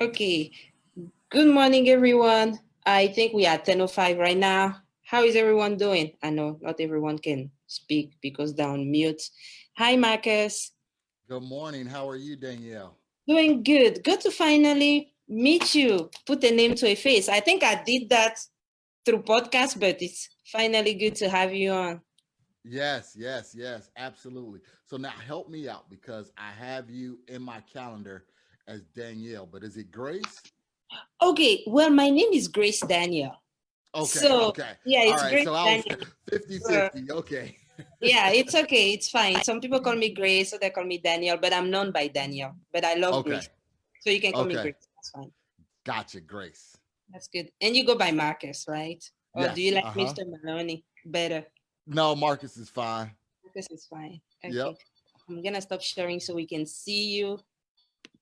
Okay. Good morning, everyone. I think we are 10:05 right now. How is everyone doing? I know not everyone can speak because they're on mute. Hi, Marcus. Good morning. How are you, Danielle? Doing good. Good to finally meet you. Put a name to a face. I think I did that through podcast, but it's finally good to have you on. Yes, absolutely. So now help me out because I have you in my calendar as Danielle, but is it Grace? Okay. Well, my name is Grace Daniel. Okay, So, okay. yeah, All it's right. Grace So I was Daniel. So, 50-50. Okay. yeah, it's okay. It's fine. Some people call me Grace, so they call me Daniel, but I'm known by Daniel. But I love Okay. Grace. So you can call me Okay. Grace. That's fine. Gotcha, Grace. That's good. And you go by Marcus, right? Or do you Yes. like Uh-huh. Mr. Maloney better? No, Marcus is fine. Marcus is fine. Yep. Okay. I'm gonna stop sharing so we can see you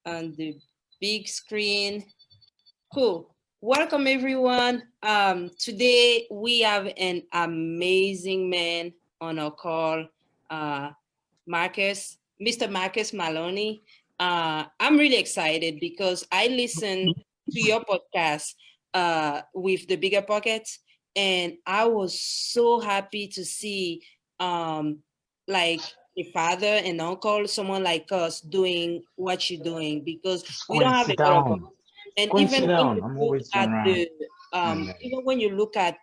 on the big screen. Cool. Welcome everyone. Today we have an amazing man on our call. Uh, Marcus, Mr. Marcus Maloney. I'm really excited because I listened to your podcast with the Bigger Pockets, and I was so happy to see like a father and uncle, someone like us doing what you're doing because Just we go don't and have a sit lot of us. down. And Go and sit down. I'm always around. And even when you look at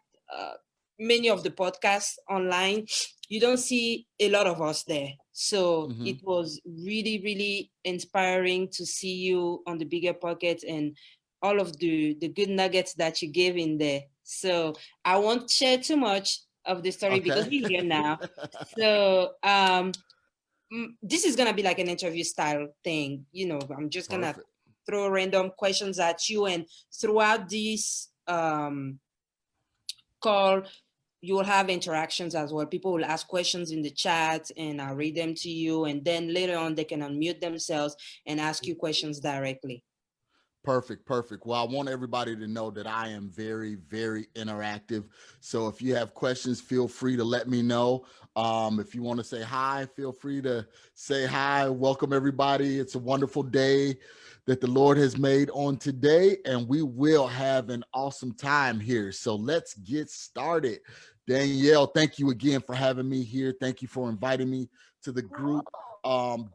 many of the podcasts online, you don't see a lot of us there. So Mm-hmm. it was really, really inspiring to see you on the Bigger Pocket and all of the good nuggets that you gave in there. So I won't share too much of the story because Okay. we're here now. So this is gonna be like an interview style thing. I'm just gonna Perfect. throw random questions at you, and throughout this call, you will have interactions as well. People will ask questions in the chat and I'll read them to you. And then later on, they can unmute themselves and ask you questions directly. Perfect. Well, I want everybody to know that I am very interactive. So if you have questions, feel free to let me know. If you want to say hi, feel free to say hi. Welcome, everybody. It's a wonderful day that the Lord has made on today, and we will have an awesome time here. So let's get started. Danielle, thank you again for having me here. Thank you for inviting me to the group.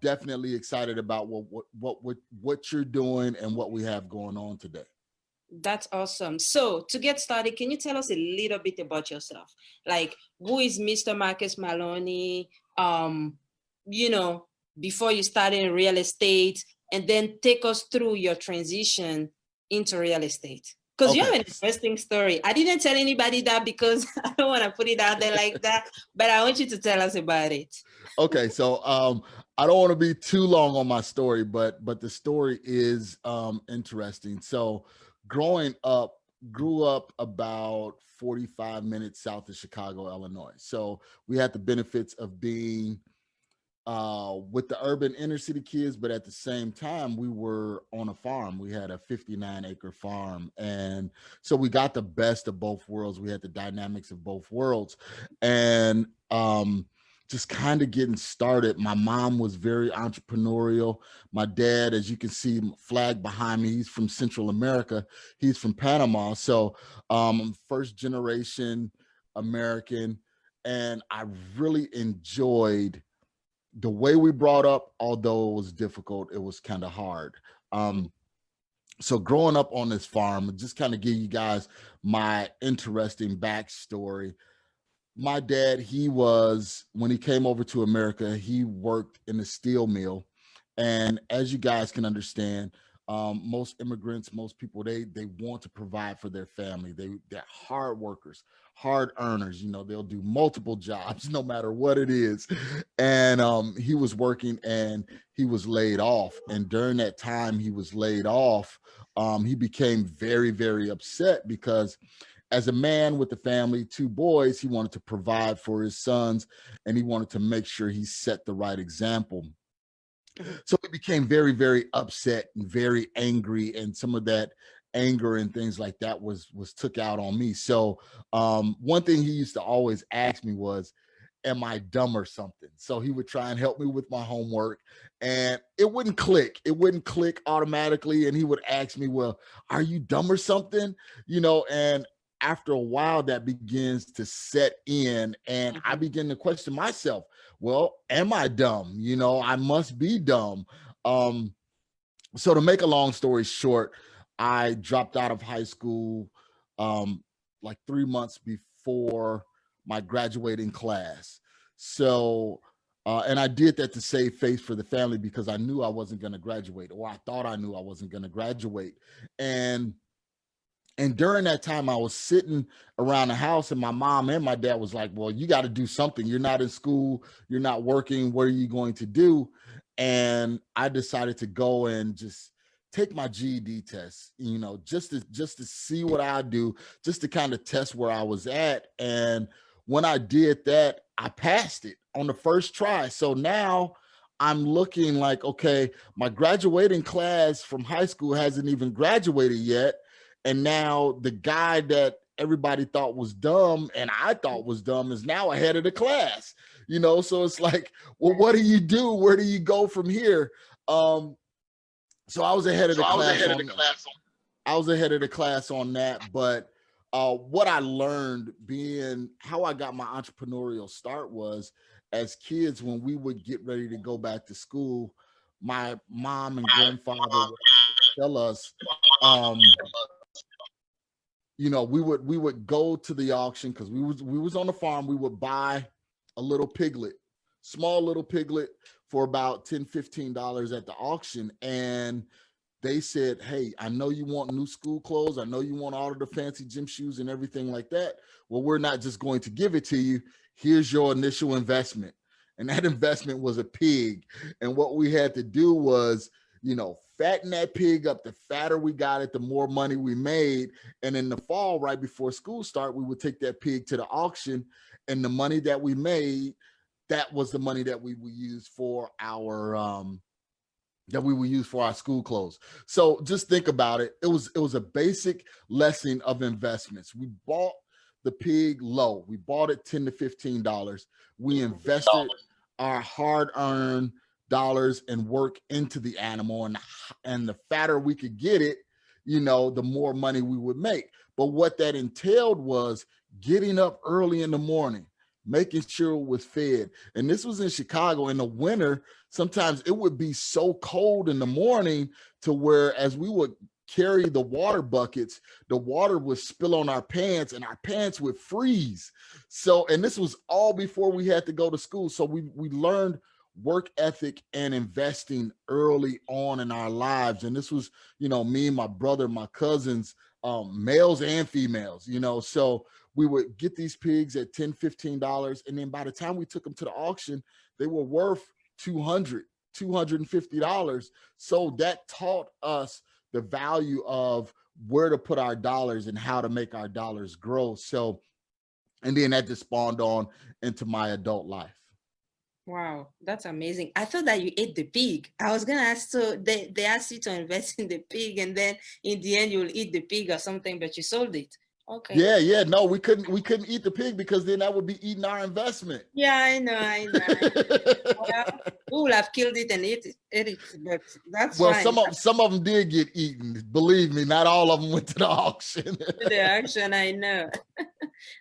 Definitely excited about what you're doing and what we have going on today. That's awesome. So to get started, can you tell us a little bit about yourself? Like, who is Mr. Marcus Maloney? You know, before you started in real estate, and then take us through your transition into real estate. Because you have Okay. an interesting story. I didn't tell anybody that because I don't want to put it out there like that, but I want you to tell us about it. Okay, so I don't want to be too long on my story, but the story is interesting. So growing up, grew up about 45 minutes south of Chicago, Illinois. So we had the benefits of being with the urban inner city kids, but at the same time, we were on a farm. We had a 59-acre farm. And so we got the best of both worlds. We had the dynamics of both worlds. And just kind of getting started. My mom was very entrepreneurial. My dad, as you can see, flag behind me, he's from Central America. He's from Panama. So first generation American. And I really enjoyed the way we brought up, although it was difficult, it was kind of hard. So growing up on this farm, just kind of give you guys my interesting backstory. My dad, when he came over to America, he worked in a steel mill. And as you guys can understand, most immigrants, most people, they want to provide for their family. They're hard workers, hard earners. They'll do multiple jobs no matter what it is. And he was working and he was laid off. And during that time he was laid off, he became very upset because as a man with a family, two boys, he wanted to provide for his sons and he wanted to make sure he set the right example. So he became very upset and very angry, and some of that anger and things like that was took out on me. So one thing he used to always ask me was, am I dumb or something? So he would try and help me with my homework, and it wouldn't click. It wouldn't click automatically. And he would ask me, well, are you dumb or something? And after a while that begins to set in, and I begin to question myself. Well, am I dumb? I must be dumb. So to make a long story short, I dropped out of high school like 3 months before my graduating class. So, and I did that to save face for the family because I knew I wasn't going to graduate, or I thought I knew I wasn't going to graduate. And during that time, I was sitting around the house, and my mom and my dad was like, well, you got to do something. You're not in school. You're not working. What are you going to do? And I decided to go and just take my GED test, just to see what I do, just to kind of test where I was at. And when I did that, I passed it on the first try. So now I'm looking like, okay, my graduating class from high school hasn't even graduated yet. And now the guy that everybody thought was dumb and I thought was dumb is now ahead of the class, So it's like, well, what do you do? Where do you go from here? So I was ahead of the class. I was ahead of the class on that. But what I learned, being how I got my entrepreneurial start, was as kids, when we would get ready to go back to school, my mom and grandfather would tell us, we would go to the auction because we was on the farm. We would buy a little piglet, small little piglet, for about $10-15 at the auction. And they said, hey, I know you want new school clothes. I know you want all of the fancy gym shoes and everything like that. Well, we're not just going to give it to you. Here's your initial investment. And that investment was a pig. And what we had to do was, fatten that pig up. The fatter we got it, the more money we made. And in the fall, right before school start, we would take that pig to the auction, and the money that we made, that was the money that we would use for our school clothes. So just think about it. It was a basic lesson of investments. We bought the pig low. We bought it $10 to $15. We invested our hard-earned dollars and work into the animal, and the fatter we could get it, the more money we would make. But what that entailed was getting up early in the morning, making sure it was fed. And this was in Chicago in the winter. Sometimes it would be so cold in the morning to where, as we would carry the water buckets, the water would spill on our pants and our pants would freeze. So, and this was all before we had to go to school. So we learned work ethic and investing early on in our lives. And this was, me and my brother, my cousins, males and females, so we would get these pigs at $10-15. And then by the time we took them to the auction, they were worth $250. So that taught us the value of where to put our dollars and how to make our dollars grow. So, and then that just spawned on into my adult life. Wow, that's amazing. I thought that you ate the pig. I was gonna ask, so they asked you to invest in the pig, and then in the end you'll eat the pig or something, but you sold it. Okay. Yeah. No, we couldn't eat the pig because then that would be eating our investment. Yeah, I know. Well, we would have killed it and ate it, but that's fine. Some of them did get eaten. Believe me, not all of them went to the auction. The auction, I know.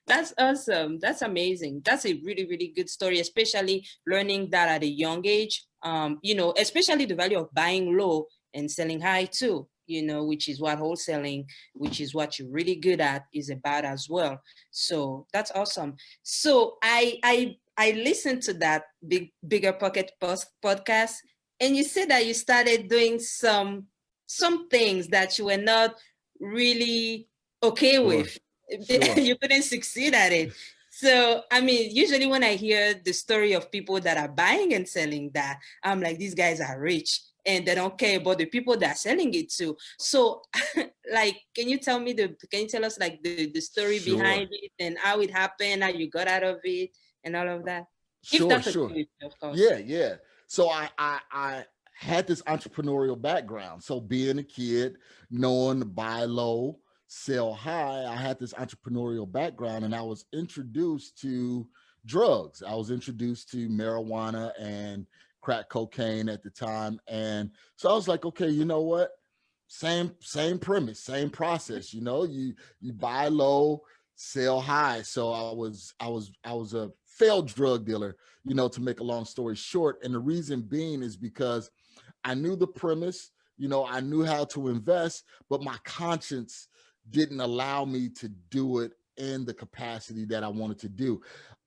That's awesome. That's amazing. That's a really, really good story, especially learning that at a young age. Especially the value of buying low and selling high too, which is what wholesaling, which is what you're really good at, is about as well. So that's awesome. So I listened to that Bigger Pocket podcast, and you said that you started doing some things that you were not really okay with. Sure. You couldn't succeed at it. So, I mean, usually when I hear the story of people that are buying and selling that, I'm like, these guys are rich and they don't care about the people that are selling it to. So, like, can you tell us like the story behind it and how it happened, how you got out of it and all of that? Sure. Okay, of course. Yeah. So I had this entrepreneurial background. So being a kid, knowing to buy low, sell high, I had this entrepreneurial background, and I was introduced to drugs. I was introduced to marijuana and crack cocaine at the time. And so I was like, okay, you know what? Same premise, same process. You buy low, sell high. So I was a failed drug dealer, to make a long story short. And the reason being is because I knew the premise, I knew how to invest, but my conscience didn't allow me to do it in the capacity that I wanted to do.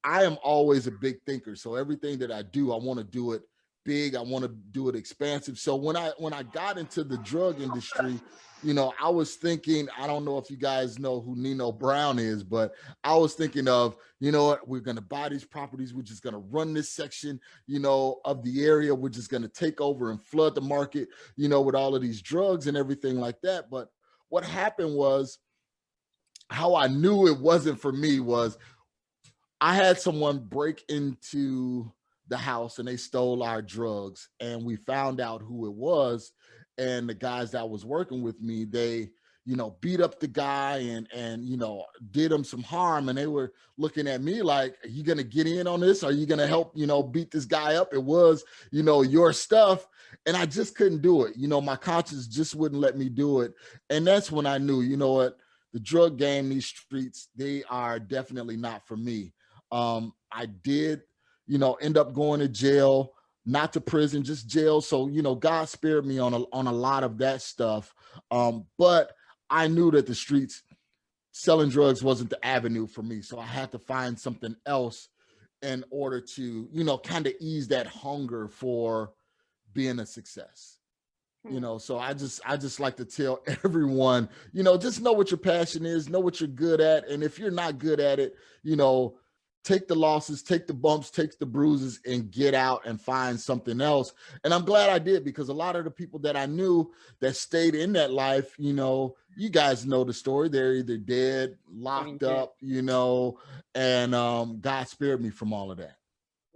I am always a big thinker. So everything that I do, I want to do it big. I want to do it expansive. So when I got into the drug industry, I was thinking, I don't know if you guys know who Nino Brown is, but I was thinking of, what, we're going to buy these properties. We're just going to run this section, of the area. We're just going to take over and flood the market, with all of these drugs and everything like that. But what happened was, how I knew it wasn't for me was I had someone break into the house and they stole our drugs, and we found out who it was. And the guys that was working with me, they, beat up the guy and did him some harm. And they were looking at me like, are you going to get in on this? Are you going to help, beat this guy up? It was, your stuff. And I just couldn't do it. My conscience just wouldn't let me do it. And that's when I knew, what, the drug game, these streets, they are definitely not for me. I did, end up going to jail, not to prison, just jail. So, God spared me on a lot of that stuff. But I knew that the streets, selling drugs wasn't the avenue for me. So I had to find something else in order to, kind of ease that hunger for being a success. So I just like to tell everyone, just know what your passion is, know what you're good at. And if you're not good at it, take the losses, take the bumps, take the bruises, and get out and find something else. And I'm glad I did, because a lot of the people that I knew that stayed in that life, you guys know the story. They're either dead, locked up, and God spared me from all of that.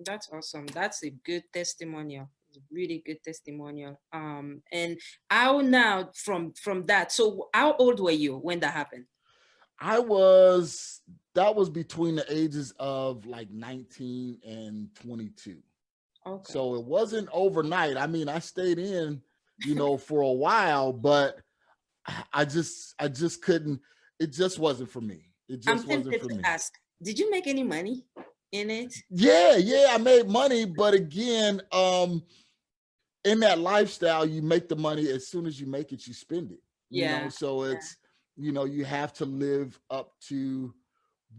That's awesome. That's a good testimonial. It's a really good testimonial. And how now from that? So how old were you when that happened? That was between the ages of like 19 and 22. Okay. So it wasn't overnight. I mean, I stayed in, for a while, but I just couldn't, it just wasn't for me. It just wasn't for me. Ask, did you make any money in it? Yeah, I made money, but again, in that lifestyle, you make the money as soon as you make it, you spend it. So it's, you have to live up to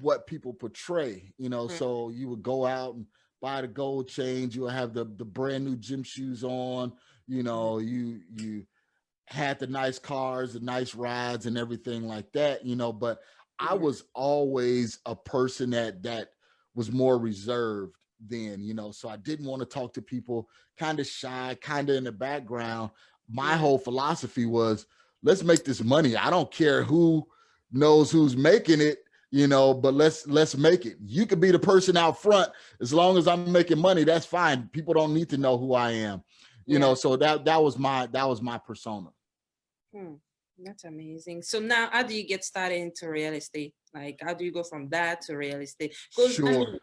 what people portray, so you would go out and buy the gold chains, you would have the brand new gym shoes on, you had the nice cars, the nice rides and everything like that, but I was always a person that was more reserved then, so I didn't want to talk to people, kind of shy, kind of in the background. My whole philosophy was, let's make this money. I don't care who knows who's making it, but let's make it. You could be the person out front. As long as I'm making money, that's fine. People don't need to know who I am, so that was my persona. That's amazing. So now how do you get started into real estate? Like, how do you go from that to real estate? Sure.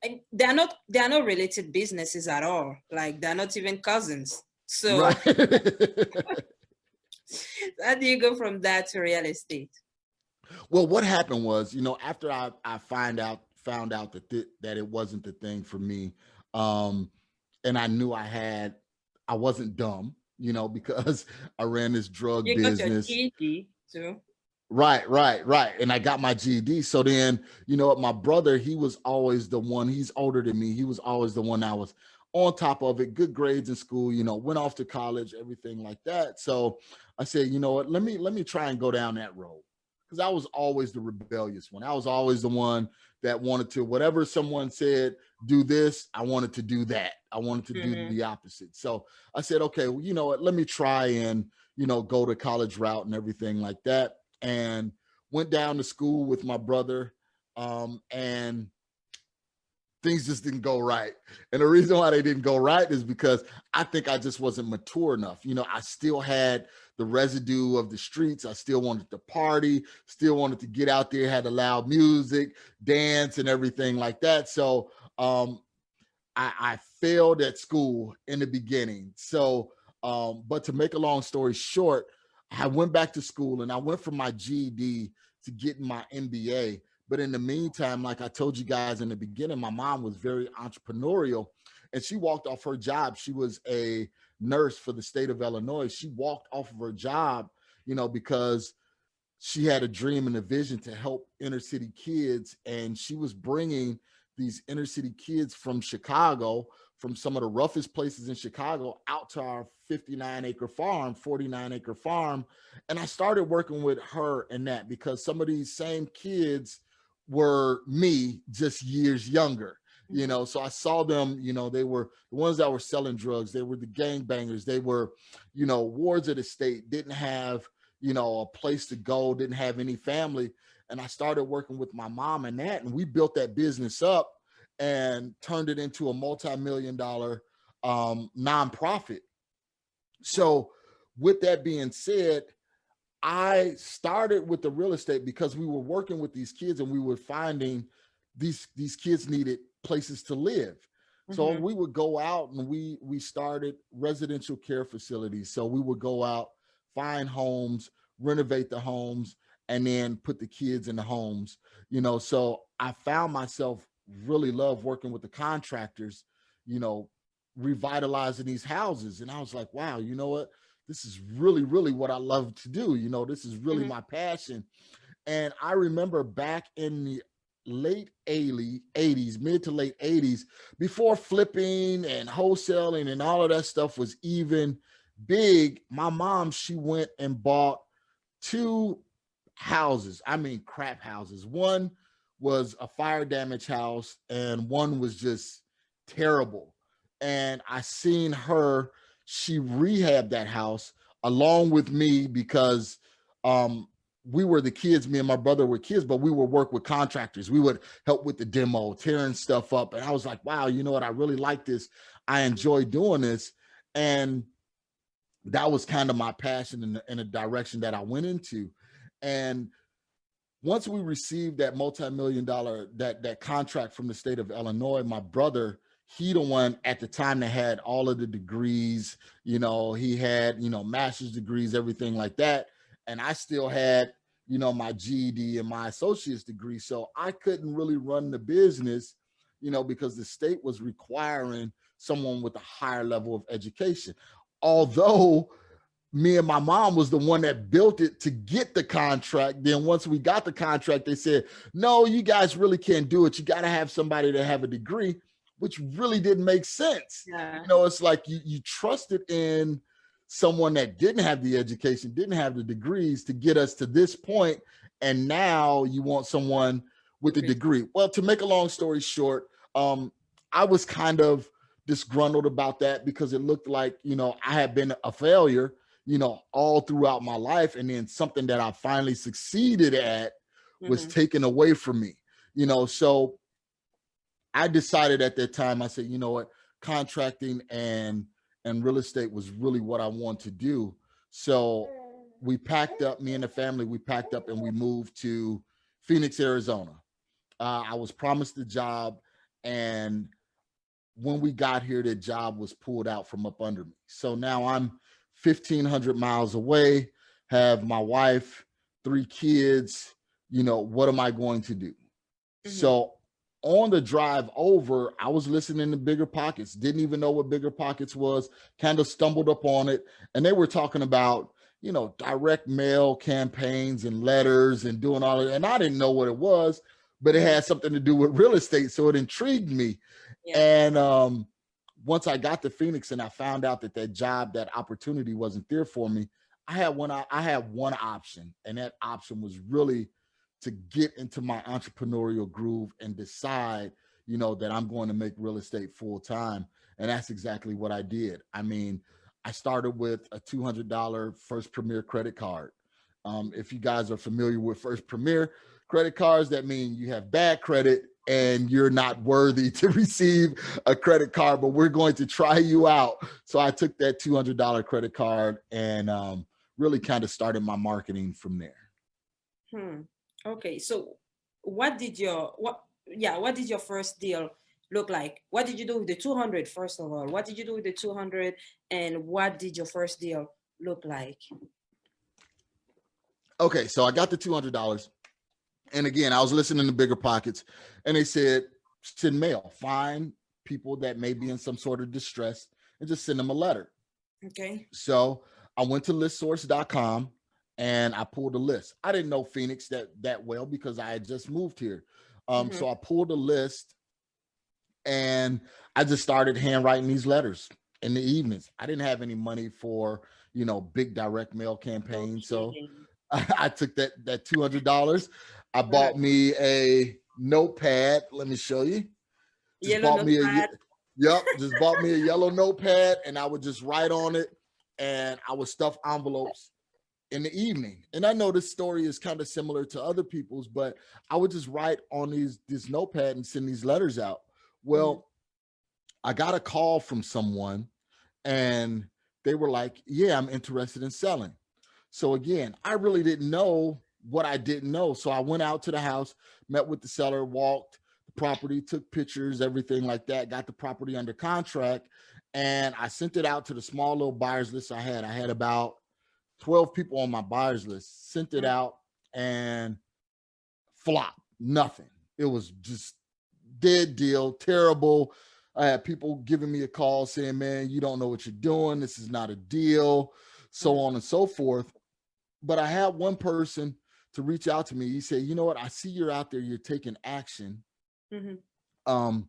I mean, they're not related businesses at all. Like, they're not even cousins. So right. How do you go from that to real estate? Well, what happened was, after I found out that it wasn't the thing for me, and I knew I wasn't dumb, because I ran this drug business. You got your GED too. Right. And I got my GED. So then, my brother, he was always the one, he's older than me. He was always the one that was on top of it, good grades in school, went off to college, everything like that. So I said, you know what, let me try and go down that road. Because I was always the rebellious one. I was always the one that wanted to, whatever someone said, do this, I wanted to do that. I wanted to do the opposite. So I said, okay, well, you know what, let me try and, go the college route and everything like that. And went down to school with my brother, and things just didn't go right. And the reason why they didn't go right is because I think I just wasn't mature enough. I still had the residue of the streets. I still wanted to party, still wanted to get out there, had the loud music, dance and everything like that. So Um, I failed at school in the beginning. So, but to make a long story short, I went back to school and I went from my GED to getting my MBA. But in the meantime, like I told you guys in the beginning, my mom was very entrepreneurial and she walked off her job. She was a nurse for the state of Illinois. She walked off of her job, because she had a dream and a vision to help inner city kids. And she was bringing these inner city kids from Chicago, from some of the roughest places in Chicago, out to our 49-acre farm, 49-acre farm. And I started working with her in that because some of these same kids were me, just years younger. So I saw them, they were the ones that were selling drugs. They were the gangbangers. They were, wards of the state, didn't have, a place to go, didn't have any family. And I started working with my mom and that, and we built that business up and turned it into a multi-million-dollar nonprofit. So with that being said, I started with the real estate because we were working with these kids and we were finding these kids needed places to live. So we would go out and we started residential care facilities. So we would go out, find homes, renovate the homes, and then put the kids in the homes. So I found myself really love working with the contractors, revitalizing these houses. And I was like, wow, you know what? This is really, really what I love to do. This is really my passion. And I remember back in the late 80s, mid to late 80s, before flipping and wholesaling and all of that stuff was even big, my mom, she went and bought 2 houses. I mean, crap houses. One was a fire damage house and one was just terrible. And I seen her, she rehabbed that house along with me because we were the kids, me and my brother were kids, but we would work with contractors. We would help with the demo, tearing stuff up. And I was like, wow, you know what? I really like this. I enjoy doing this. And that was kind of my passion in the direction that I went into. And once we received that multi-million-dollar, that contract from the state of Illinois, my brother, he the one at the time that had all of the degrees, he had, master's degrees, everything like that. And I still had, my GED and my associate's degree. So I couldn't really run the business, because the state was requiring someone with a higher level of education. Although me and my mom was the one that built it to get the contract. Then once we got the contract, they said, no, you guys really can't do it. You got to have somebody that have a degree, which really didn't make sense. Yeah. It's like you trusted in someone that didn't have the education, didn't have the degrees to get us to this point. And now you want someone with a degree. Well, to make a long story short, I was kind of disgruntled about that because it looked like, I had been a failure, all throughout my life. And then something that I finally succeeded at was taken away from me, so I decided at that time, I said, you know what, contracting and real estate was really what I want to do. So we packed up, me and the family, we packed up and we moved to Phoenix, Arizona. I was promised the job, and when we got here, the job was pulled out from up under me. So now I'm 1,500 miles away, have my wife, 3 kids, what am I going to do? So on the drive over, I was listening to Bigger Pockets, didn't even know what Bigger Pockets was, kind of stumbled upon it. And they were talking about, direct mail campaigns and letters and doing all of it. And I didn't know what it was, but it had something to do with real estate. So it intrigued me. Yeah. And once I got to Phoenix and I found out that job, that opportunity wasn't there for me, I had one option. And that option was really to get into my entrepreneurial groove and decide, that I'm going to make real estate full time. And that's exactly what I did. I mean, I started with a $200 First Premier credit card. If you guys are familiar with First Premier credit cards, that mean you have bad credit and you're not worthy to receive a credit card, but we're going to try you out. So I took that $200 credit card and really kind of started my marketing from there. Okay, so what did your first deal look like? What did you do with the 200, first of all? What did you do with the 200, and what did your first deal look like? Okay, so I got the $200. And again, I was listening to Bigger Pockets, and they said, send mail, find people that may be in some sort of distress and just send them a letter. Okay. So I went to listsource.com and I pulled a list. I didn't know Phoenix that well because I had just moved here. So I pulled a list and I just started handwriting these letters in the evenings. I didn't have any money for, big direct mail campaigns. So I took that $200. I bought me a notepad. Let me show you. Just Yellow bought me notepad. just bought me a yellow notepad, and I would just write on it, and I would stuff envelopes in the evening. And I know this story is kind of similar to other people's, but I would just write on this notepad and send these letters out. Well, I got a call from someone, and they were like, yeah, I'm interested in selling. So again, I really didn't know what I didn't know. So I went out to the house, met with the seller, walked the property, took pictures, everything like that, got the property under contract, and I sent it out to the small little buyers list I had. I had about 12 people on my buyers list, sent it out, and flop, nothing. It was just dead deal, terrible. I had people giving me a call saying, man, you don't know what you're doing. This is not a deal, so on and so forth. But I had one person to reach out to me. He said, you know what? I see you're out there. You're taking action. Come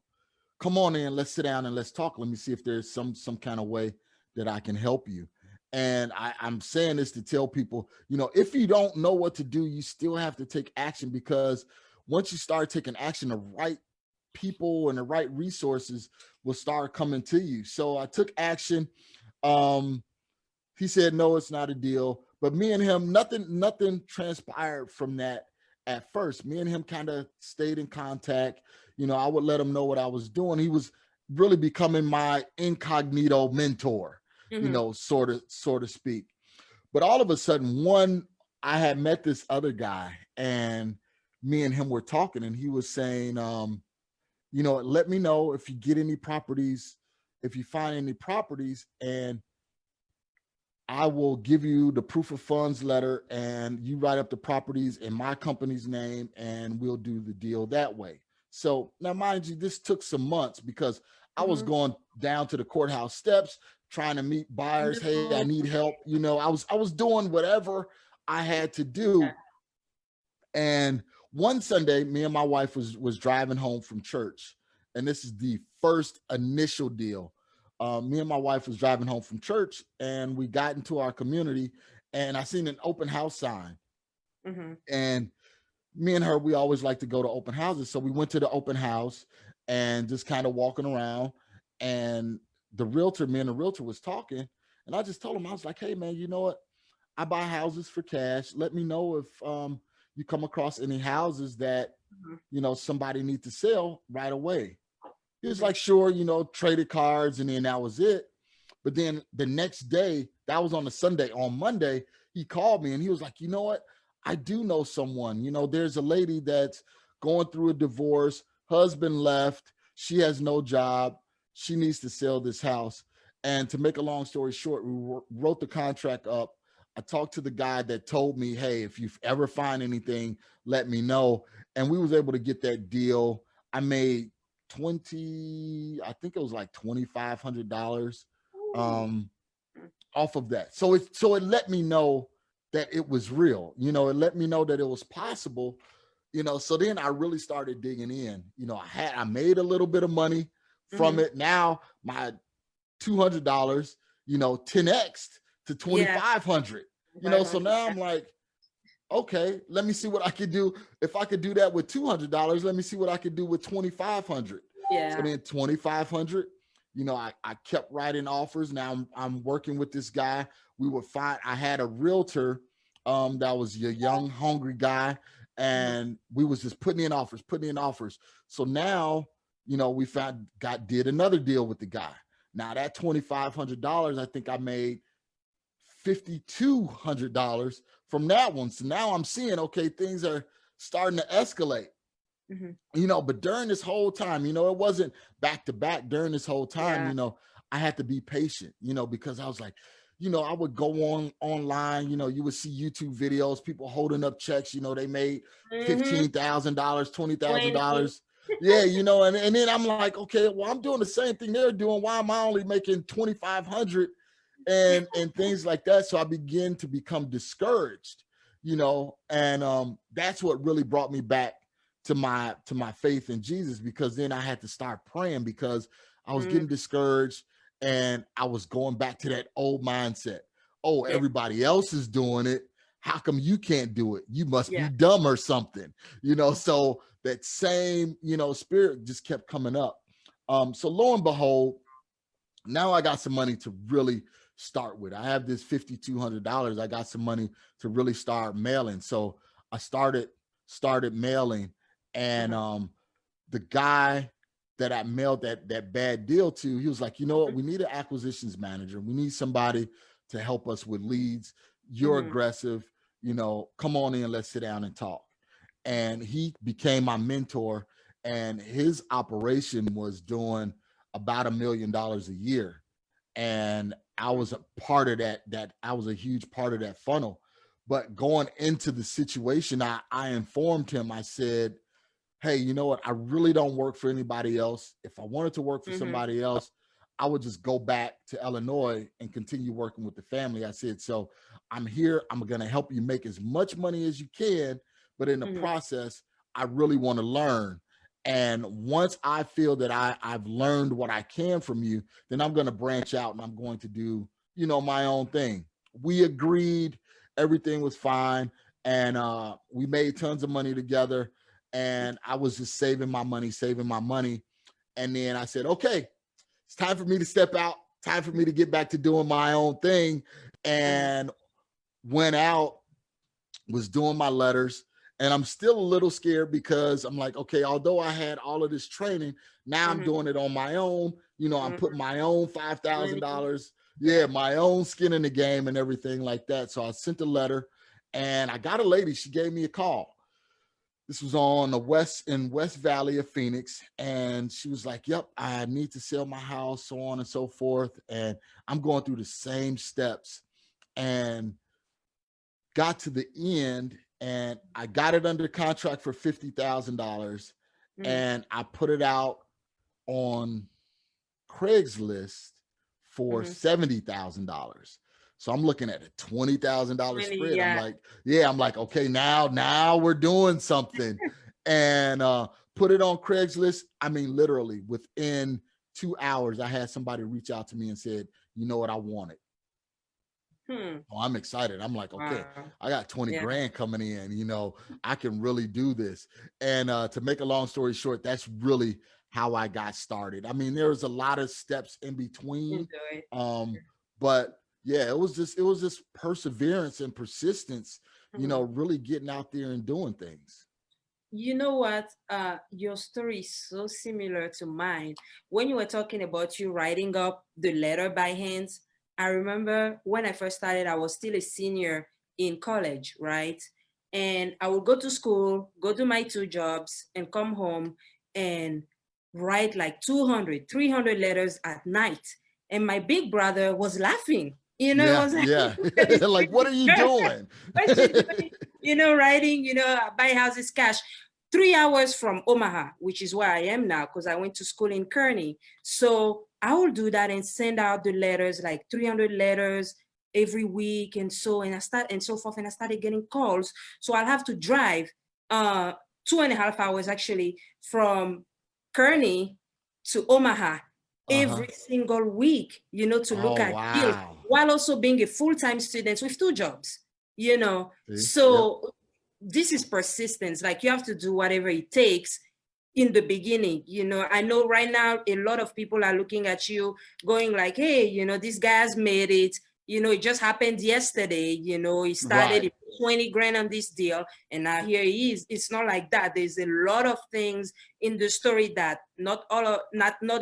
on in. Let's sit down and let's talk. Let me see if there's some kind of way that I can help you. And I'm saying this to tell people, if you don't know what to do, you still have to take action, because once you start taking action, the right people and the right resources will start coming to you. So I took action. He said, no, it's not a deal. But me and him, nothing transpired from that at first. Me and him kind of stayed in contact. I would let him know what I was doing. He was really becoming my incognito mentor, sort of speak. But all of a sudden, I had met this other guy, and me and him were talking, and he was saying, let me know if you get any properties, if you find any properties, and I will give you the proof of funds letter, and you write up the properties in my company's name, and we'll do the deal that way. So now, mind you, this took some months because I was going down to the courthouse steps, trying to meet buyers. Hey, I need help. I was doing whatever I had to do. And one Sunday, me and my wife was driving home from church, and this is the first initial deal. Me and my wife was driving home from church, and we got into our community, and I seen an open house sign. And me and her, we always like to go to open houses. So we went to the open house and just kind of walking around, and me and the realtor was talking, and I just told him, I was like, hey man, you know what? I buy houses for cash. Let me know if you come across any houses that, somebody needs to sell right away. He was like, sure, traded cards, and then that was it. But then the next day, that was on a Sunday. On Monday, he called me and he was like, you know what? I do know someone. There's a lady that's going through a divorce, husband left, she has no job, she needs to sell this house. And to make a long story short, we wrote the contract up. I talked to the guy that told me, hey, if you ever find anything, let me know. And we was able to get that deal. I made I think it was like $2,500 off of that. So it let me know that it was real. It let me know that it was possible. So then I really started digging in. I made a little bit of money from it. Now my $200, 10x to 2,500. So now I'm like, okay, let me see what I could do. If I could do that with $200, let me see what I could do with 2,500. So then 2,500, I kept writing offers. Now I'm working with this guy. I had a realtor that was a young, hungry guy, and we was just putting in offers. So now, we did another deal with the guy. Now that $2,500, I think I made $5,200 from that one. So now I'm seeing, okay, things are starting to escalate. you know, but during this whole time, you know, it wasn't back to back. During this whole time, Yeah. you know, I had to be patient, you know, because I was like, you know, I would go online, you know, you would see YouTube videos, people holding up checks, you know, they made $15,000, When $20,000. Yeah, you know, and then I'm like, okay, well, I'm doing the same thing they're doing. Why am I only making 2,500 and things like that? So I began to become discouraged, you know, and that's what really brought me back to my faith in Jesus, because then I had to start praying because I was getting discouraged and I was going back to that old mindset. Oh, yeah, everybody else is doing it. How come you can't do it? You must be yeah. dumb or something, you know? So that same, you know, spirit just kept coming up. So lo and behold, now I got some money to really start with. I have this $5,200. I got some money to really start mailing. So I started mailing, and the guy that I mailed that bad deal to, he was like, you know what, we need an acquisitions manager. We need somebody to help us with leads. You're aggressive, you know, come on in, let's sit down and talk. And he became my mentor, and his operation was doing about $1 million a year. And I was a part of that I was a huge part of that funnel. But going into the situation, I informed him. I said, hey, you know what? I really don't work for anybody else. If I wanted to work for somebody else, I would just go back to Illinois and continue working with the family. I said, so I'm here. I'm going to help you make as much money as you can. But in the process, I really want to learn. And once I feel that I've learned what I can from you, then I'm going to branch out and I'm going to do, you know, my own thing. We agreed. Everything was fine. And we made tons of money together. And I was just saving my money. And then I said, okay, it's time for me to step out, time for me to get back to doing my own thing. And went out, was doing my letters. And I'm still a little scared because I'm like, okay, although I had all of this training, now I'm doing it on my own. You know, I'm putting my own $5,000, my own skin in the game and everything like that. So I sent a letter, and I got a lady, she gave me a call. This was on the West Valley of Phoenix. And she was like, yep, I need to sell my house, so on and so forth. And I'm going through the same steps, and got to the end, and I got it under contract for $50,000. And I put it out on Craigslist for $70,000. So I'm looking at a $20,000 spread. I'm like, okay, now we're doing something. And put it on Craigslist. I mean, literally within 2 hours, I had somebody reach out to me and said, you know what, I want it. Oh, I'm excited. I'm like, okay, I got 20 grand coming in, you know, I can really do this. And to make a long story short, that's really how I got started. I mean, there was a lot of steps in between. But yeah, it was just perseverance and persistence, you know, really getting out there and doing things. You know what? Your story is so similar to mine. When you were talking about you writing up the letter by hands, I remember when I first started, I was still a senior in college, right? And I would go to school, go to my 2 jobs, and come home and write like 200, 300 letters at night. And my big brother was laughing. You know, was like, like, what are you doing? What you doing? You know, writing, you know, buy houses cash. 3 hours from Omaha, which is where I am now, because I went to school in Kearney. So I will do that and send out the letters, like 300 letters every week, and so forth. And I started getting calls. So I'll have to drive 2.5 hours actually from Kearney to Omaha every single week, you know, to look at deals, while also being a full-time student with 2 jobs, you know. So this is persistence. Like, you have to do whatever it takes in the beginning. You know, I know right now a lot of people are looking at you going like, hey, you know, this guy has made it. You know, it just happened yesterday. You know, he started 20 grand on this deal, and now here he is. It's not like that. There's a lot of things in the story that not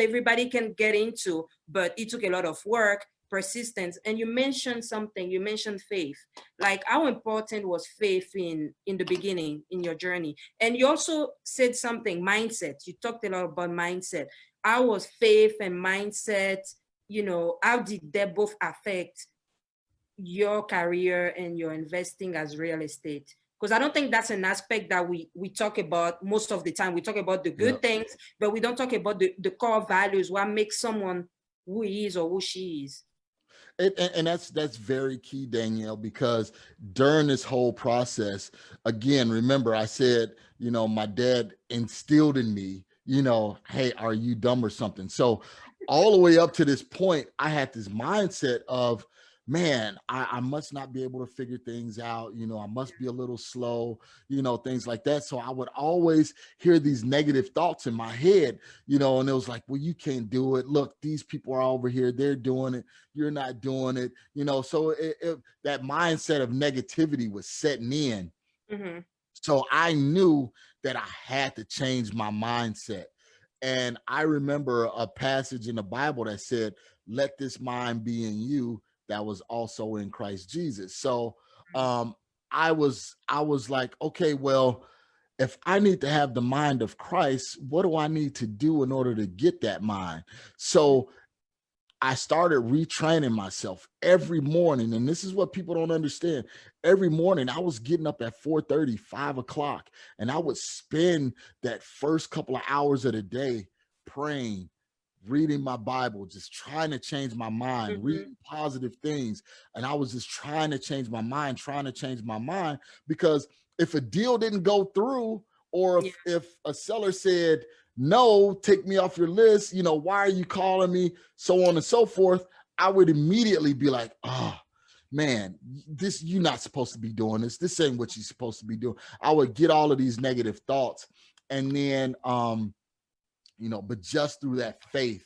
everybody can get into, but it took a lot of work, persistence. And you mentioned something, you mentioned faith. Like how important was faith in the beginning in your journey? And you also said something, mindset. You talked a lot about mindset. How was faith and mindset, how did they both affect your career and your investing as real estate? Because I don't think that's an aspect that we talk about most of the time. We talk about the good things, but we don't talk about the core values, what makes someone who he is or who she is. And that's very key, Danielle, because during this whole process, again, remember I said, my dad instilled in me, hey, are you dumb or something? So all the way up to this point, I had this mindset of, man, I must not be able to figure things out. I must be a little slow, things like that. So I would always hear these negative thoughts in my head, and it was like, well, you can't do it. Look, these people are over here. They're doing it. You're not doing it. So that mindset of negativity was setting in. Mm-hmm. So I knew that I had to change my mindset. And I remember a passage in the Bible that said, let this mind be in you that was also in Christ Jesus. So I was like, okay, well, if I need to have the mind of Christ, what do I need to do in order to get that mind? So I started retraining myself every morning. And this is what people don't understand. Every morning I was getting up at 4:30, 5 o'clock, and I would spend that first couple of hours of the day praying, reading my Bible, just trying to change my mind, reading positive things. And I was just trying to change my mind, because if a deal didn't go through, or if a seller said, no, take me off your list, why are you calling me, so on and so forth, I would immediately be like, oh man, you're not supposed to be doing this. This ain't what you're supposed to be doing. I would get all of these negative thoughts. And then, but just through that faith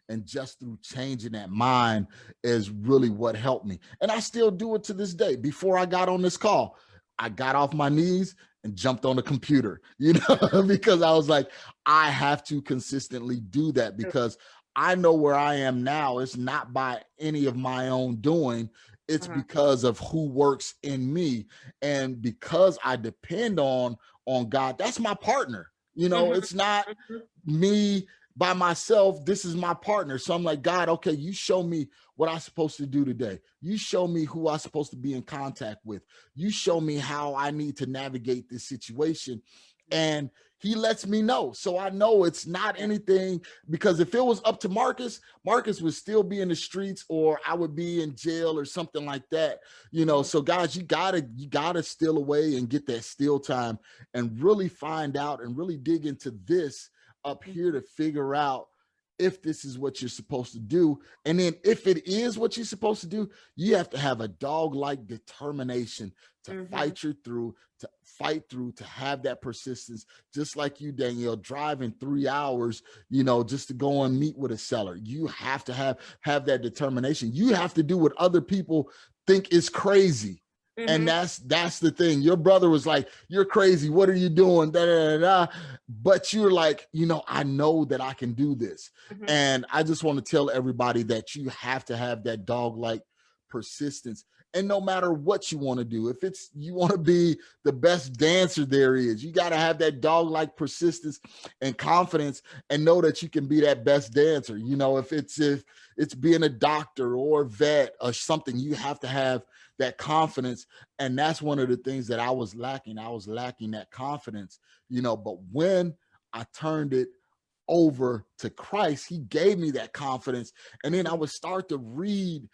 and just through changing that mind is really what helped me. And I still do it to this day. Before I got on this call, I got off my knees and jumped on the computer, because I was like, I have to consistently do that, because I know where I am now. It's not by any of my own doing. It's because of who works in me. And because I depend on God, that's my partner. It's not me by myself. This is my partner. So I'm like, God, okay, you show me what I'm supposed to do today. You show me who I'm supposed to be in contact with. You show me how I need to navigate this situation. And he lets me know. So I know it's not anything, because if it was up to Marcus would still be in the streets, or I would be in jail or something like that. So guys, you gotta steal away and get that steal time and really find out and really dig into this up here to figure out if this is what you're supposed to do. And then if it is what you're supposed to do, you have to have a dog-like determination to fight through, to have that persistence. Just like you, Danielle, driving 3 hours, just to go and meet with a seller. You have to have that determination. You have to do what other people think is crazy. And that's the thing. Your brother was like, you're crazy. What are you doing? Da, da, da, da. But you're like, I know that I can do this. And I just want to tell everybody that you have to have that dog-like persistence. And no matter what you want to do, if it's you want to be the best dancer there is, you got to have that dog-like persistence and confidence and know that you can be that best dancer. If it's being a doctor or a vet or something, you have to have that confidence. And that's one of the things that I was lacking. I was lacking that confidence, but when I turned it over to Christ, he gave me that confidence. And then I would start to read,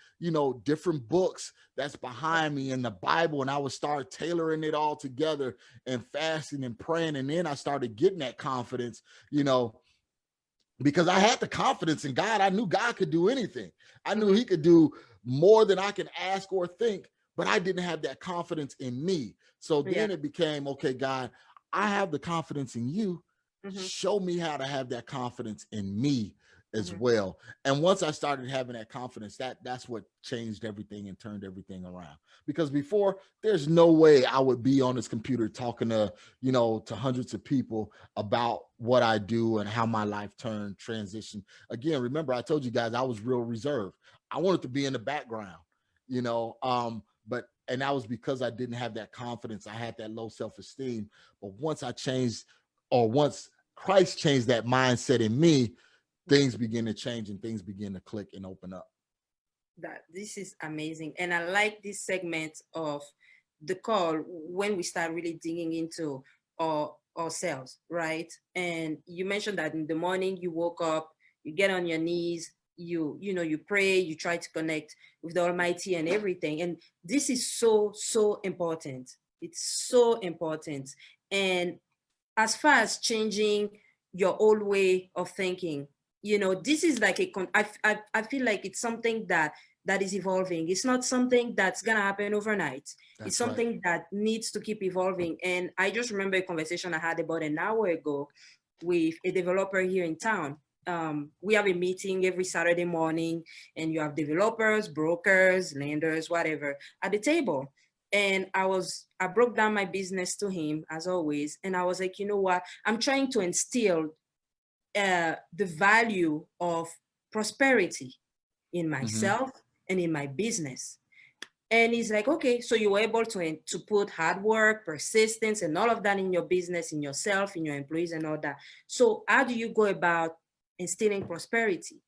different books that's behind me in the Bible. And I would start tailoring it all together and fasting and praying. And then I started getting that confidence, because I had the confidence in God. I knew God could do anything. I knew he could do more than I can ask or think, but I didn't have that confidence in me. So then it became, okay, God, I have the confidence in you. Show me how to have that confidence in me as well. And once I started having that confidence, that's what changed everything and turned everything around. Because before, there's no way I would be on this computer talking to, to hundreds of people about what I do and how my life transitioned. Again, remember, I told you guys I was real reserved. I wanted to be in the background, you know, and that was because I didn't have that confidence. I had that low self-esteem. But once I changed, or once Christ changed that mindset in me, things begin to change and things begin to click and open up. That this is amazing. And I like this segment of the call when we start really digging into ourselves, right? And you mentioned that in the morning you woke up, you get on your knees, you know, you pray, you try to connect with the Almighty and everything. And this is so important. It's so important. And as far as changing your old way of thinking, you know, this is like I feel like it's something that is evolving. It's not something that's gonna happen overnight. It's something that needs to keep evolving. And I just remember a conversation I had about an hour ago with a developer here in town. We have a meeting every Saturday morning, and you have developers, brokers, lenders, whatever at the table. And I broke down my business to him as always. And I was like, you know what? I'm trying to instill the value of prosperity in myself and in my business. And he's like, okay, so you were able to put hard work, persistence, and all of that in your business, in yourself, in your employees and all that. So how do you go about instilling prosperity?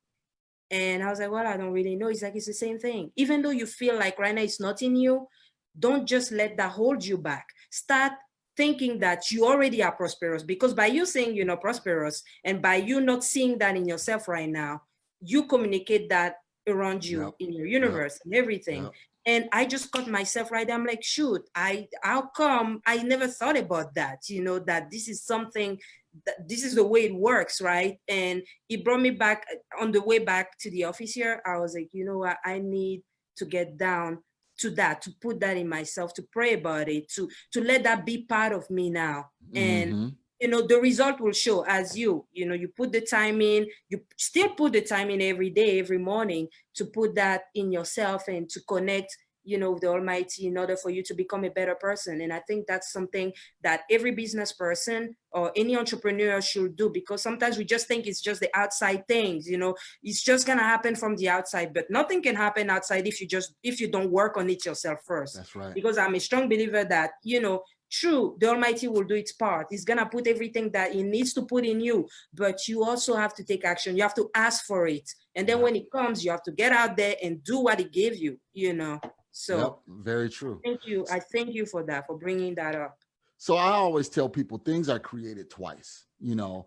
And I was like, well, I don't really know. He's like, it's the same thing. Even though you feel like right now it's not in you, don't just let that hold you back. Start thinking that you already are prosperous, because by you saying you're not prosperous and by you not seeing that in yourself right now, you communicate that around you in your universe and everything. And I just caught myself right there. I'm like, shoot, how come I never thought about that? You know, that this is something, that this is the way it works, right? And it brought me back on the way back to the office here. I was like, you know what, I need to get down to that, to put that in myself, to pray about it, to let that be part of me now. And you know, the result will show as you know, you put the time in, you still put the time in every day, every morning, to put that in yourself and to connect, you know, with the Almighty in order for you to become a better person. And I think that's something that every business person or any entrepreneur should do, because sometimes we just think it's just the outside things, you know, it's just going to happen from the outside, but nothing can happen outside if you don't work on it yourself first. That's right. Because I'm a strong believer that, you know, true, the Almighty will do its part. He's going to put everything that he needs to put in you, but you also have to take action. You have to ask for it. And then when it comes, you have to get out there and do what he gave you, you know. So very true. Thank you. I thank you for that, for bringing that up. So I always tell people things are created twice, you know,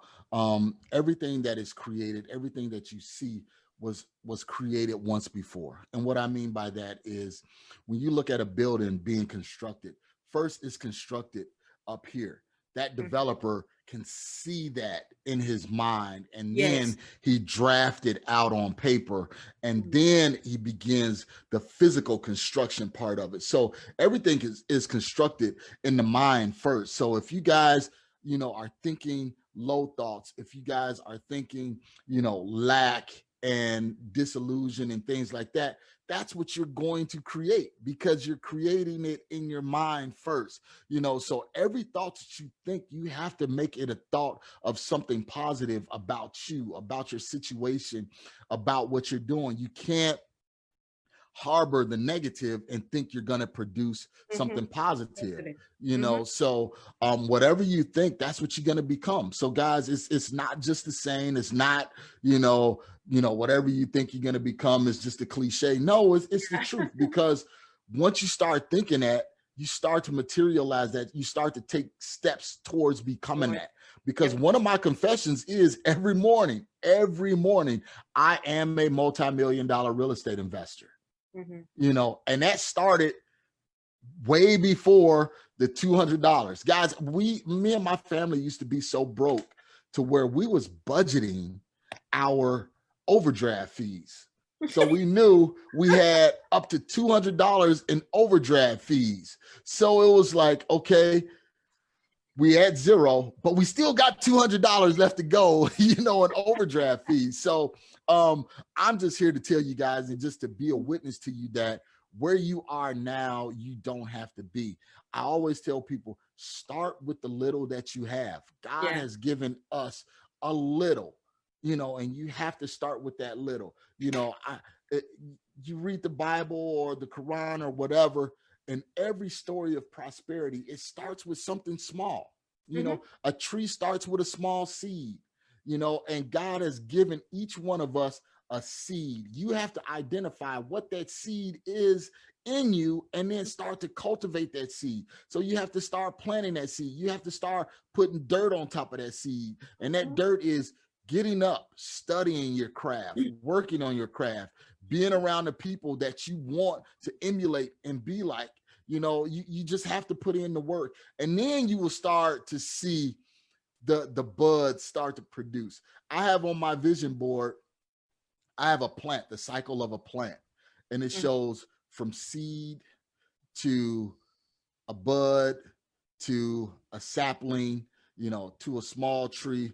everything that is created, everything that you see was created once before. And what I mean by that is when you look at a building being constructed, first it's constructed up here. That developer can see that in his mind, and then he drafted out on paper, and then he begins the physical construction part of it. So everything is constructed in the mind first. So if you guys, you know, are thinking low thoughts, if you guys are thinking, you know, lack and disillusion and things like that, that's what you're going to create, because you're creating it in your mind first, you know. So every thought that you think, you have to make it a thought of something positive about you, about your situation, about what you're doing. You can't harbor the negative and think you're going to produce something positive, you know. So whatever you think, that's what you're going to become. So guys, it's not just the saying, it's not, you know, whatever you think you're going to become is just a cliche. No, it's the truth, because once you start thinking that, you start to materialize that, you start to take steps towards becoming that. Because one of my confessions is every morning, I am a multi-million-dollar real estate investor. You know, and that started way before the $200. Guys, me and my family used to be so broke to where we was budgeting our overdraft fees. So we knew we had up to $200 in overdraft fees. So it was like, okay, we had zero, but we still got $200 left to go, you know, in overdraft fees. So I'm just here to tell you guys, and just to be a witness to you, that where you are now, you don't have to be. I always tell people, start with the little that you have. God has given us a little, you know, and you have to start with that little. You know, you read the Bible or the Quran or whatever, and every story of prosperity, it starts with something small. You know, a tree starts with a small seed, you know, and God has given each one of us a seed. You have to identify what that seed is in you and then start to cultivate that seed. So you have to start planting that seed. You have to start putting dirt on top of that seed. And that dirt is getting up, studying your craft, working on your craft, being around the people that you want to emulate and be like. You know, you just have to put in the work, and then you will start to see the buds start to produce. I have on my vision board, I have a plant, the cycle of a plant, and it shows from seed to a bud to a sapling, you know, to a small tree,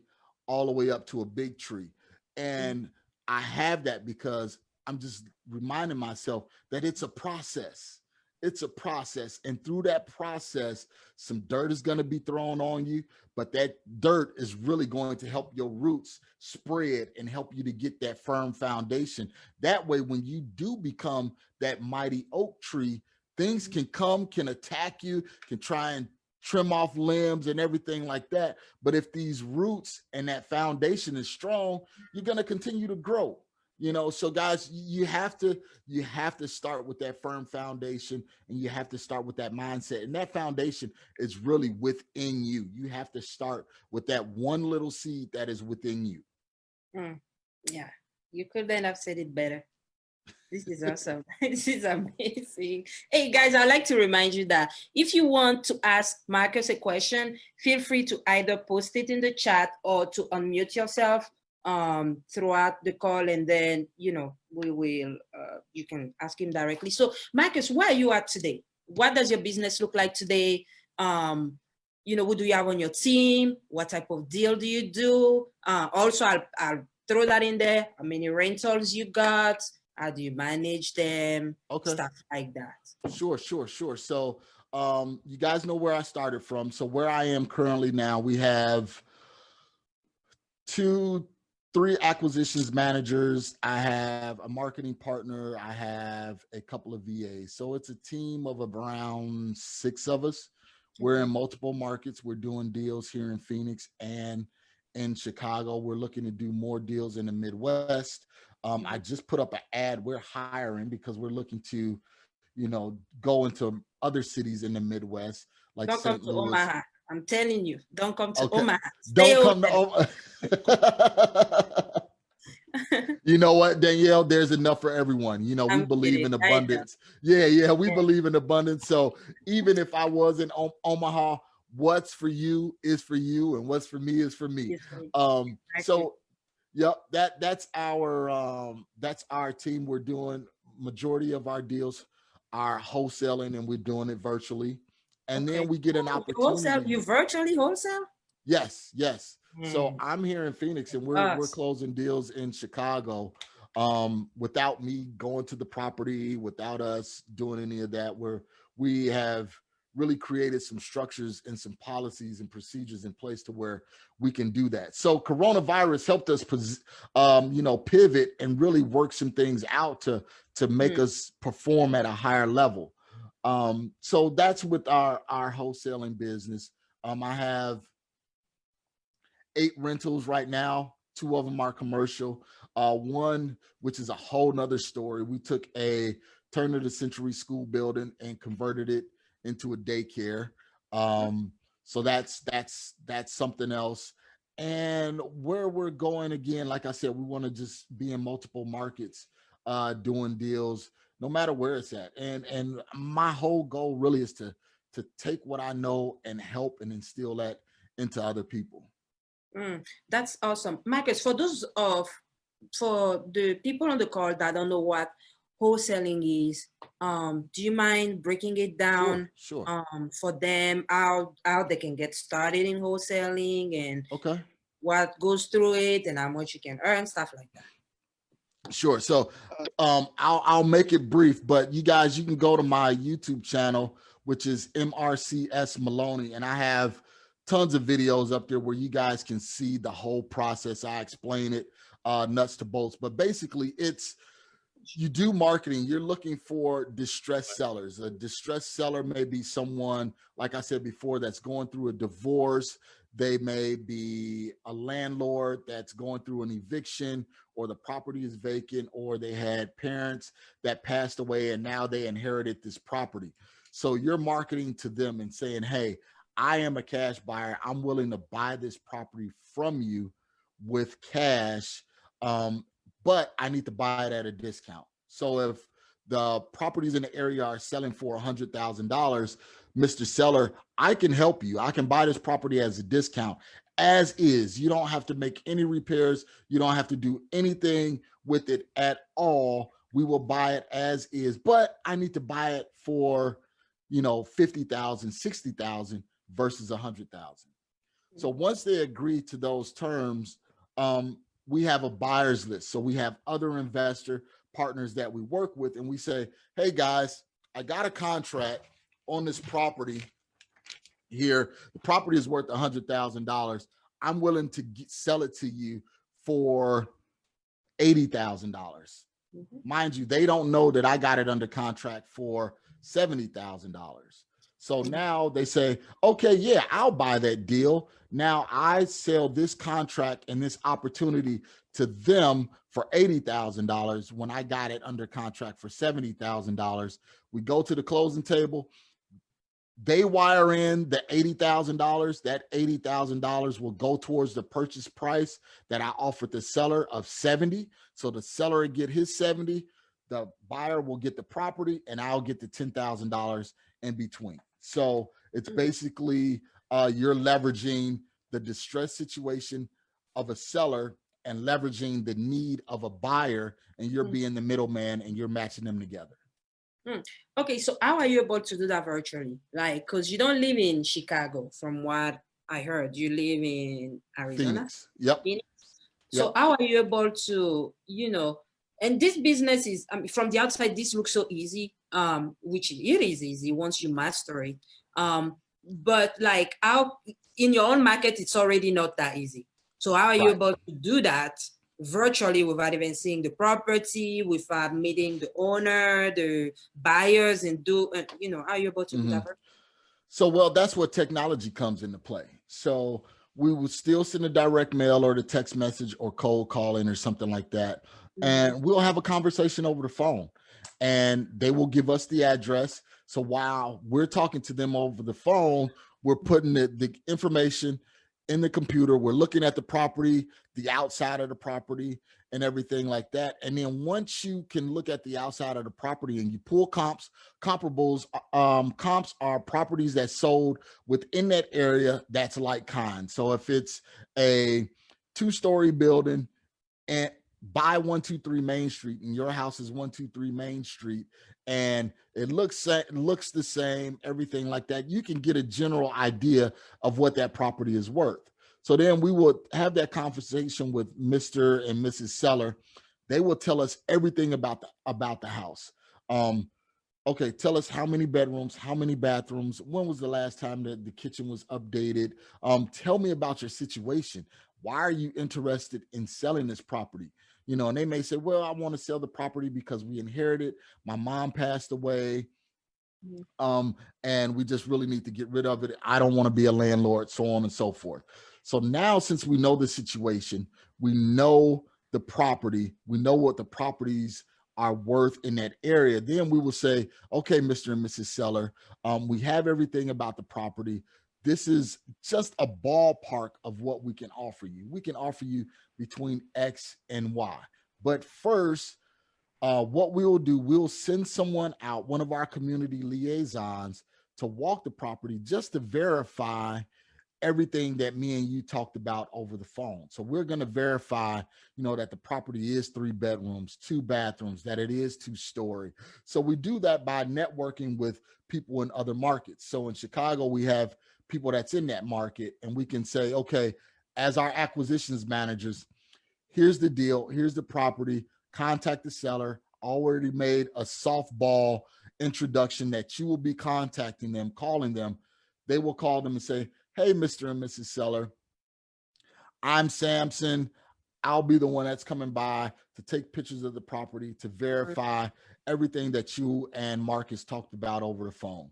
all the way up to a big tree. And I have that because I'm just reminding myself that it's a process. It's a process. And through that process, some dirt is going to be thrown on you, but that dirt is really going to help your roots spread and help you to get that firm foundation. That way, when you do become that mighty oak tree, things can come, can attack you, can try and trim off limbs and everything like that. But if these roots and that foundation is strong, you're going to continue to grow. You know, so guys, you have to start with that firm foundation, and you have to start with that mindset. And that foundation is really within you. You have to start with that one little seed that is within you. Yeah, you couldn't have said it better. This is awesome. This is amazing. Hey guys, I'd like to remind you that if you want to ask Marcus a question, feel free to either post it in the chat or to unmute yourself throughout the call, and then, you know, we will, you can ask him directly. So Marcus, where are you at today? What does your business look like today? You know, who do you have on your team? What type of deal do you do? Also, I'll throw that in there. How many rentals you got? How do you manage them? Okay. Stuff like that. Sure. So you guys know where I started from. So where I am currently now, we have 3 acquisitions managers. I have a marketing partner. I have a couple of VAs. So it's a team of around 6 of us. We're in multiple markets. We're doing deals here in Phoenix and in Chicago. We're looking to do more deals in the Midwest. I just put up an ad. We're hiring because we're looking to, you know, go into other cities in the Midwest, like Don't come St. to Louis. Omaha. I'm telling you, don't come to Okay. Omaha. Don't come to Omaha. You know what, Danielle, there's enough for everyone. You know, we believe in abundance. Yeah, we believe in abundance. So even if I was in Omaha, what's for you is for you, and what's for me is for me. So yep, that's our team. We're doing majority of our deals are wholesaling, and we're doing it virtually. And then we get an opportunity. Wholesale, you virtually wholesale? Yes. So I'm here in Phoenix, and we're closing deals in Chicago without me going to the property, without us doing any of that. We have really created some structures and some policies and procedures in place to where we can do that. So coronavirus helped us, pivot and really work some things out to make us perform at a higher level. So that's with our wholesaling business. I have 8 rentals right now. 2 of them are commercial. One, which is a whole nother story. We took a turn of the century school building and converted it into a daycare. So that's something else. And where we're going, again, like I said, we want to just be in multiple markets, doing deals, no matter where it's at. And my whole goal really is to take what I know and help and instill that into other people. That's awesome. Marcus, for the people on the call that don't know what wholesaling is, do you mind breaking it down? Sure. For them, how they can get started in wholesaling, and what goes through it, and how much you can earn, stuff like that. Sure. So I'll make it brief, but you guys, you can go to my YouTube channel, which is MRCS Maloney, and I have tons of videos up there where you guys can see the whole process. I explain it nuts to bolts, but basically it's you do marketing, you're looking for distressed sellers. A distressed seller may be someone, like I said before, that's going through a divorce. They may be a landlord that's going through an eviction, or the property is vacant, or they had parents that passed away and now they inherited this property. So you're marketing to them and saying, hey, I am a cash buyer. I'm willing to buy this property from you with cash, but I need to buy it at a discount. So if the properties in the area are selling for $100,000, Mr. Seller, I can help you. I can buy this property as a discount, as is. You don't have to make any repairs. You don't have to do anything with it at all. We will buy it as is, but I need to buy it for, you know, 50,000, 60,000 versus 100,000. So once they agree to those terms, we have a buyer's list. So we have other investor partners that we work with, and we say, hey guys, I got a contract on this property here. The property is worth $100,000. I'm willing to sell it to you for $80,000. Mind you, they don't know that I got it under contract for $70,000. So now they say, okay, yeah, I'll buy that deal. Now I sell this contract and this opportunity to them for $80,000 when I got it under contract for $70,000. We go to the closing table. They wire in the $80,000. That $80,000 will go towards the purchase price that I offered the seller of 70. So the seller will get his 70, the buyer will get the property, and I'll get the $10,000 in between. So it's basically you're leveraging the distress situation of a seller and leveraging the need of a buyer, and you're being the middleman and you're matching them together. Okay, so how are you able to do that virtually? Like, because you don't live in Chicago, from what I heard. You live in Arizona? Phoenix. Yep. Phoenix. So how are you able to, you know, and this business is, I mean, from the outside, this looks so easy, which it is easy once you master it. But like, how in your own market, it's already not that easy. So how are you able to do that virtually without even seeing the property, without meeting the owner, the buyers, and you know, how are you able to do that virtually? So, well, that's what technology comes into play. So we will still send a direct mail or the text message or cold calling or something like that. And we'll have a conversation over the phone, and they will give us the address. So while we're talking to them over the phone, we're putting the information in the computer. We're looking at the property, the outside of the property, and everything like that. And then once you can look at the outside of the property and you pull comparables, comps are properties that sold within that area that's like kind. So if it's a 2-story building and by 123 Main Street, and your house is 123 Main Street, and it looks the same, everything like that, you can get a general idea of what that property is worth. So then we will have that conversation with Mr. and Mrs. Seller. They will tell us everything about the house. Okay, tell us how many bedrooms, how many bathrooms, when was the last time that the kitchen was updated? Tell me about your situation. Why are you interested in selling this property? You know, and they may say, well, I want to sell the property because we inherited, my mom passed away, and we just really need to get rid of it. I don't want to be a landlord, so on and so forth. So now, since we know the situation, we know the property, we know what the properties are worth in that area, then we will say, okay, Mr. and Mrs. Seller, we have everything about the property. This is just a ballpark of what we can offer you. We can offer you between X and Y. But first, what we will do, we'll send someone out, one of our community liaisons, to walk the property just to verify everything that me and you talked about over the phone. So we're going to verify, you know, that the property is 3 bedrooms, 2 bathrooms, that it is 2-story. So we do that by networking with people in other markets. So in Chicago, we have people that's in that market, and we can say, okay, as our acquisitions managers, here's the deal, here's the property, contact the seller. Already made a softball introduction that you will be contacting them, calling them. They will call them and say, hey, Mr. and Mrs. Seller, I'm Samson. I'll be the one that's coming by to take pictures of the property, to verify everything that you and Marcus talked about over the phone.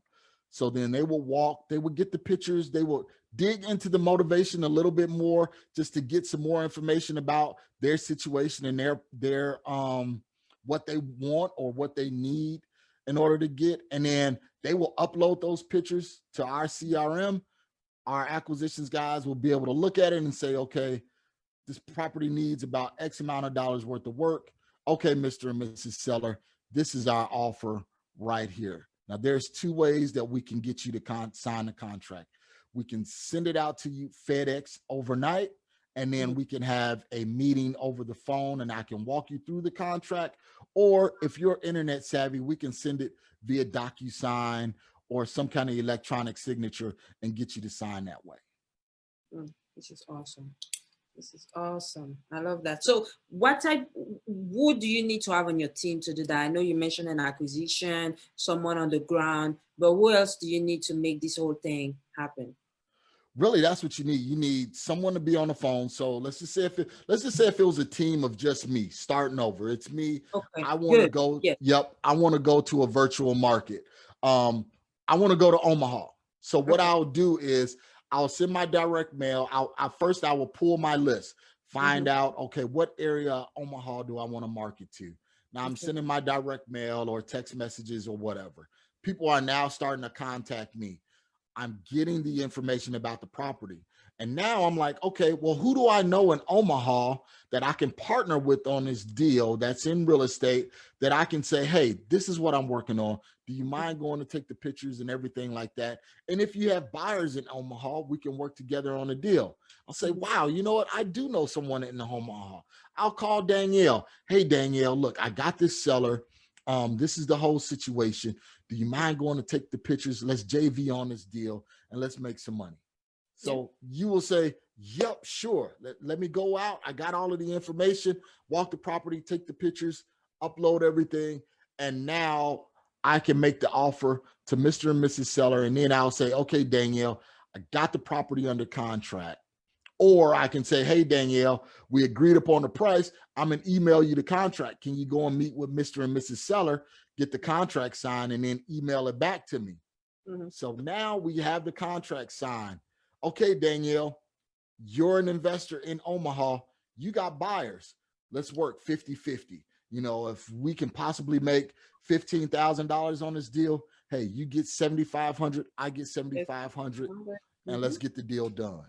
So then they would get the pictures, they will dig into the motivation a little bit more just to get some more information about their situation and their what they want or what they need in order to get. And then they will upload those pictures to our CRM. Our acquisitions guys will be able to look at it and say, okay, this property needs about X amount of dollars worth of work. Okay, Mr. and Mrs. Seller, this is our offer right here. Now, there's two ways that we can get you to sign the contract. We can send it out to you FedEx overnight, and then we can have a meeting over the phone and I can walk you through the contract. Or if you're internet savvy, we can send it via DocuSign or some kind of electronic signature and get you to sign that way. This is awesome. This is awesome. I love that. So who do you need to have on your team to do that? I know you mentioned an acquisition, someone on the ground, but who else do you need to make this whole thing happen? Really, that's what you need. You need someone to be on the phone. So let's just say if it was a team of just me starting over, it's me. Okay, I want to go. Yeah. Yep. I want to go to a virtual market. I want to go to Omaha. So what I'll do is I'll send my direct mail. I will pull my list, find out, okay, what area of Omaha do I want to market to? Now I'm sending my direct mail or text messages or whatever. People are now starting to contact me. I'm getting the information about the property. And now I'm like, okay, well, who do I know in Omaha that I can partner with on this deal that's in real estate that I can say, hey, this is what I'm working on. Do you mind going to take the pictures and everything like that? And if you have buyers in Omaha, we can work together on a deal. I'll say, wow, you know what? I do know someone in Omaha. I'll call Danielle. Hey, Danielle, look, I got this seller. This is the whole situation. Do you mind going to take the pictures? Let's JV on this deal and let's make some money. So you will say, yep, sure. Let me go out. I got all of the information, walk the property, take the pictures, upload everything. And now I can make the offer to Mr. and Mrs. Seller. And then I'll say, okay, Danielle, I got the property under contract. Or I can say, hey, Danielle, we agreed upon the price. I'm going to email you the contract. Can you go and meet with Mr. and Mrs. Seller, get the contract signed, and then email it back to me? So now we have the contract signed. Okay, Danielle, you're an investor in Omaha. You got buyers. Let's work 50-50. You know, if we can possibly make $15,000 on this deal, hey, you get $7,500, I get $7,500, and let's get the deal done.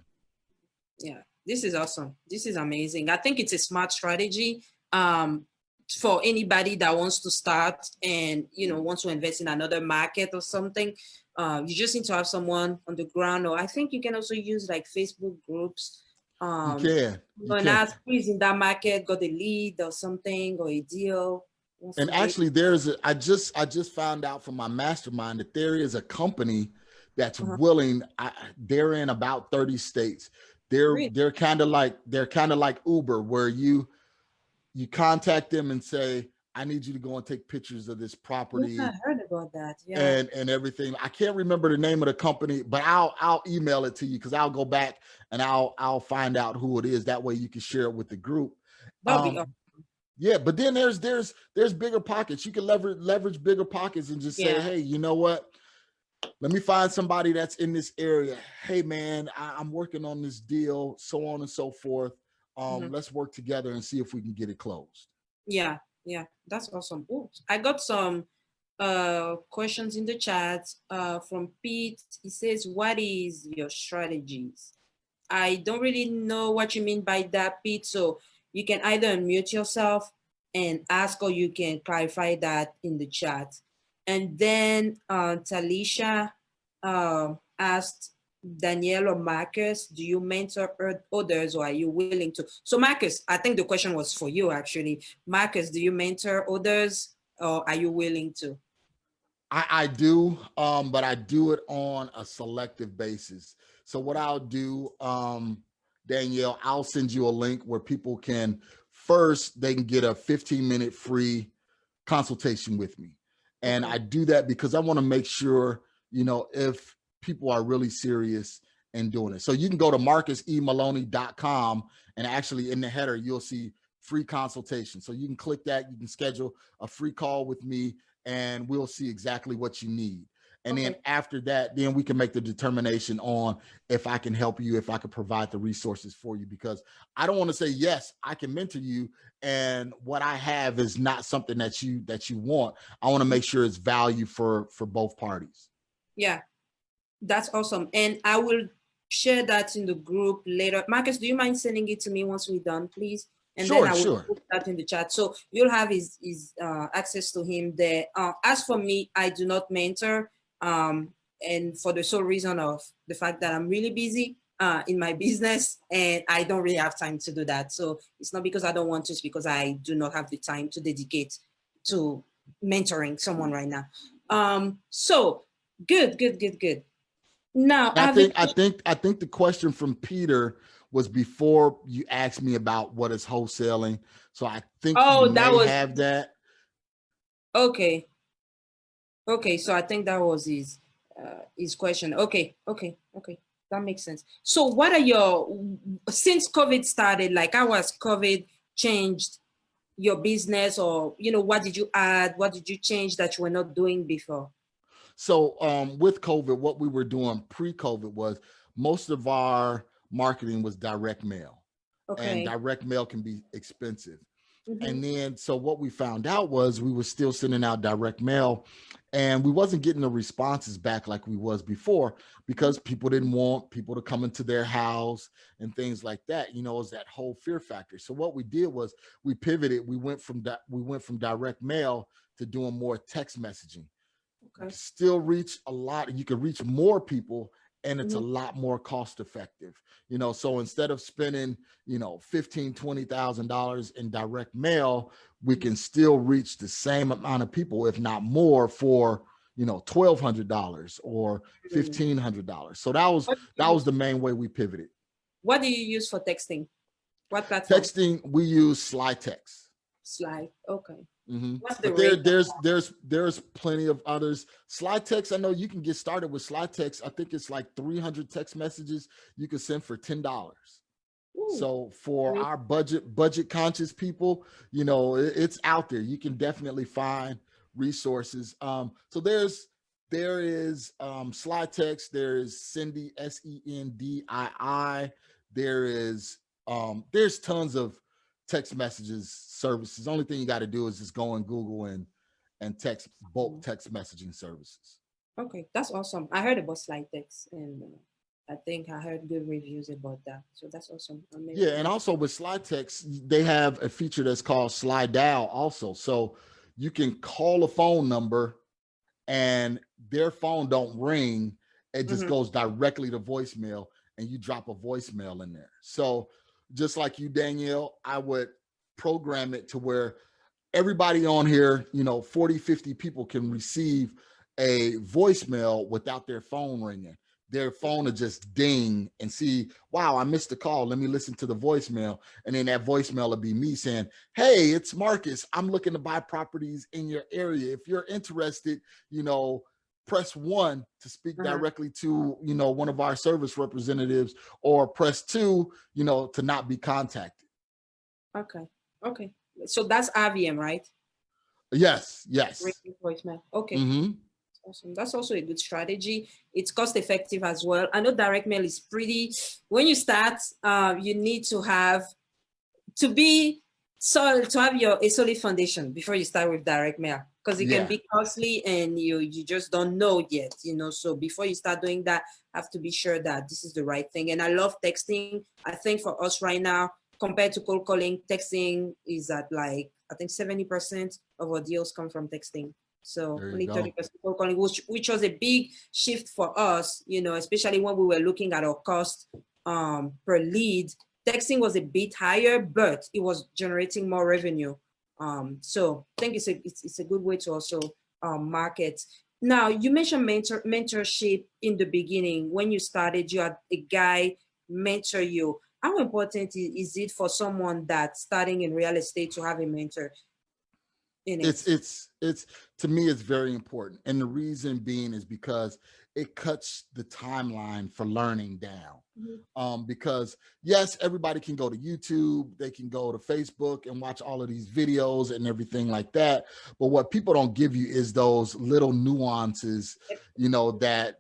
Yeah, this is awesome. This is amazing. I think it's a smart strategy for anybody that wants to start and, you know, wants to invest in another market or something. You just need to have someone on the ground, or I think you can also use like Facebook groups. You can. And ask who's in that market, got a lead or something or a deal. And actually, I just found out from my mastermind that there is a company that's willing. They're in about 30 states. They're kind of like Uber, where you contact them and say, I need you to go and take pictures of this property. Yeah, I heard about that. Yeah. And everything. I can't remember the name of the company, but I'll email it to you because I'll go back and I'll find out who it is. That way you can share it with the group. That'll be awesome. Yeah, but then there's bigger pockets. You can leverage bigger pockets and just say, hey, you know what? Let me find somebody that's in this area. Hey, man, I'm working on this deal, so on and so forth. Let's work together and see if we can get it closed. Yeah, that's awesome. Ooh, I got some questions in the chat from Pete. He says, what is your strategies? I don't really know what you mean by that, Pete. So you can either unmute yourself and ask, or you can clarify that in the chat. And then Talisha asked Danielle or Marcus, do you mentor others, or are you willing to? So Marcus, I think the question was for you actually. Marcus, do you mentor others, or are you willing to? I do, but I do it on a selective basis. So what I'll do, Danielle, I'll send you a link where people can they can get a 15-minute free consultation with me. And I do that because I want to make sure, you know, if people are really serious in doing it. So you can go to marcusemaloney.com, and actually in the header, you'll see free consultation. So you can click that, you can schedule a free call with me, and we'll see exactly what you need. And then after that, then we can make the determination on if I can help you, if I can provide the resources for you, because I don't want to say, yes, I can mentor you, and what I have is not something that you want. I want to make sure it's value for both parties. Yeah, that's awesome. And I will share that in the group later. Marcus, do you mind sending it to me once we're done, please? And Sure, then I will sure. put that in the chat. So you'll have his access to him there. As for me, I do not mentor. And for the sole reason of the fact that I'm really busy in my business, and I don't really have time to do that. So it's not because I don't want to, it's because I do not have the time to dedicate to mentoring someone right now. So good. Now I think the question from Peter was before you asked me about what is wholesaling. So I think you may have that. Okay. So I think that was his question. Okay. That makes sense. So what are since COVID started, like how has COVID changed your business, or, what did you add? What did you change that you were not doing before? So with COVID, what we were doing pre-COVID was most of our marketing was direct mail. Okay. And direct mail can be expensive. And then, so what we found out was we were still sending out direct mail, and we wasn't getting the responses back like we was before, because people didn't want people to come into their house and things like that. It was that whole fear factor. So what we did was we pivoted. We went from direct mail to doing more text messaging. Okay. Still reach a lot. You can reach more people, and it's a lot more cost effective. So instead of spending, $15,000, $20,000 in direct mail, we can still reach the same amount of people, if not more, for, $1,200 or $1,500. So that was the main way we pivoted. What do you use for texting? What platform? Texting, we use SlyText. Sly, okay. What's the rate? There's plenty of others. SlyText, I know you can get started with SlyText. I think it's like 300 text messages you can send for $10. Ooh. So for our budget conscious people, it's out there. You can definitely find resources. So there is SlyText. There is Sendi, SENDII. There's tons of text messages services. Only thing you got to do is just go on Google and text bulk text messaging services. Okay, that's awesome. I heard about SlyText, and I think I heard good reviews about that. So that's awesome. Amazing. Yeah, and also with SlyText, they have a feature that's called Sly Dial also. So you can call a phone number and their phone don't ring. It just goes directly to voicemail, and you drop a voicemail in there. So just like you, Danielle, I would program it to where everybody on here, 40, 50 people can receive a voicemail without their phone ringing. Their phone will just ding and see, wow, I missed the call. Let me listen to the voicemail. And then that voicemail will be me saying, hey, it's Marcus. I'm looking to buy properties in your area. If you're interested, press 1 to speak directly to, one of our service representatives, or press 2, to not be contacted. Okay. So that's RVM, right? Yes. Voicemail. Okay. Awesome. That's also a good strategy. It's cost effective as well. I know direct mail is when you start, you need to have a solid foundation before you start with direct mail, because it can be costly and you just don't know yet, so before you start doing that, have to be sure that this is the right thing. And I love texting. I think for us right now, compared to cold calling, texting is at I think 70% of our deals come from texting. So only 30% cold calling, which was a big shift for us, especially when we were looking at our cost per lead. Texting was a bit higher, but it was generating more revenue. So I think it's a good way to also market. Now, you mentioned mentorship in the beginning. When you started, you had a guy mentor you. How important is it for someone that's starting in real estate to have a mentor? It's to me, it's very important. And the reason being is because it cuts the timeline for learning down. Mhm. Because yes, everybody can go to YouTube, they can go to Facebook and watch all of these videos and everything like that. But what people don't give you is those little nuances, you know, that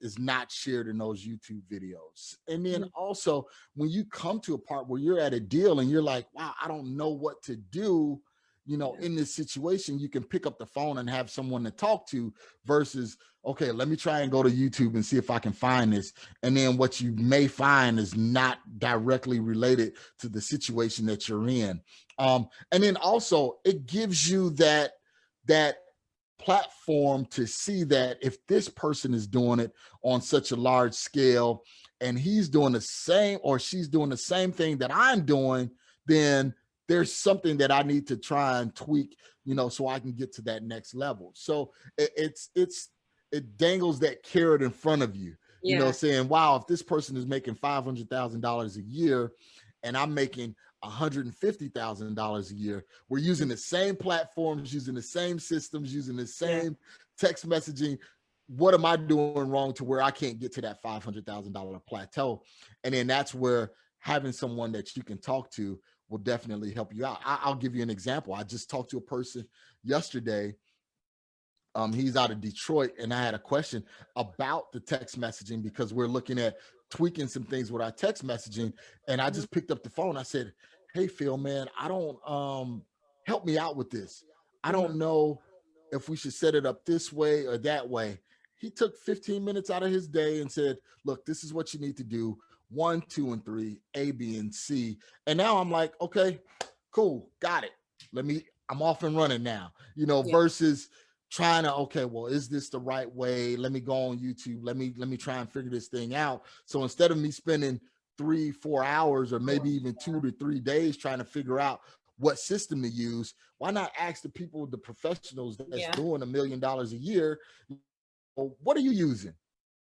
is not shared in those YouTube videos. And then also when you come to a part where you're at a deal and you're like, wow, I don't know what to do, you know, in this situation, you can pick up the phone and have someone to talk to versus, okay, let me try and go to YouTube and see if I can find this. And then what you may find is not directly related to the situation that you're in. And then also it gives you that platform to see that if this person is doing it on such a large scale and he's doing the same or she's doing the same thing that I'm doing, then there's something that I need to try and tweak, you know, so I can get to that next level. So it dangles that carrot in front of you, you know, saying, wow, if this person is making $500,000 a year and I'm making $150,000 a year, we're using the same platforms, using the same systems, using the same text messaging. What am I doing wrong to where I can't get to that $500,000 plateau? And then that's where having someone that you can talk to will definitely help you out. I'll give you an example. I just talked to a person yesterday. He's out of Detroit, and I had a question about the text messaging because we're looking at tweaking some things with our text messaging. And I just picked up the phone. I said, hey, Phil, man, I don't help me out with this. I don't know if we should set it up this way or that way. He took 15 minutes out of his day and said, look, this is what you need to do. 1, 2, and 3, A, B, and C. And now I'm like, okay, cool, got it. I'm off and running now, you know, versus trying to, okay, well, is this the right way? Let me go on YouTube. Let me try and figure this thing out. So instead of me spending 3-4 hours or maybe even 2 to 3 days trying to figure out what system to use, why not ask the people, the professionals that's doing $1 million a year, well, what are you using?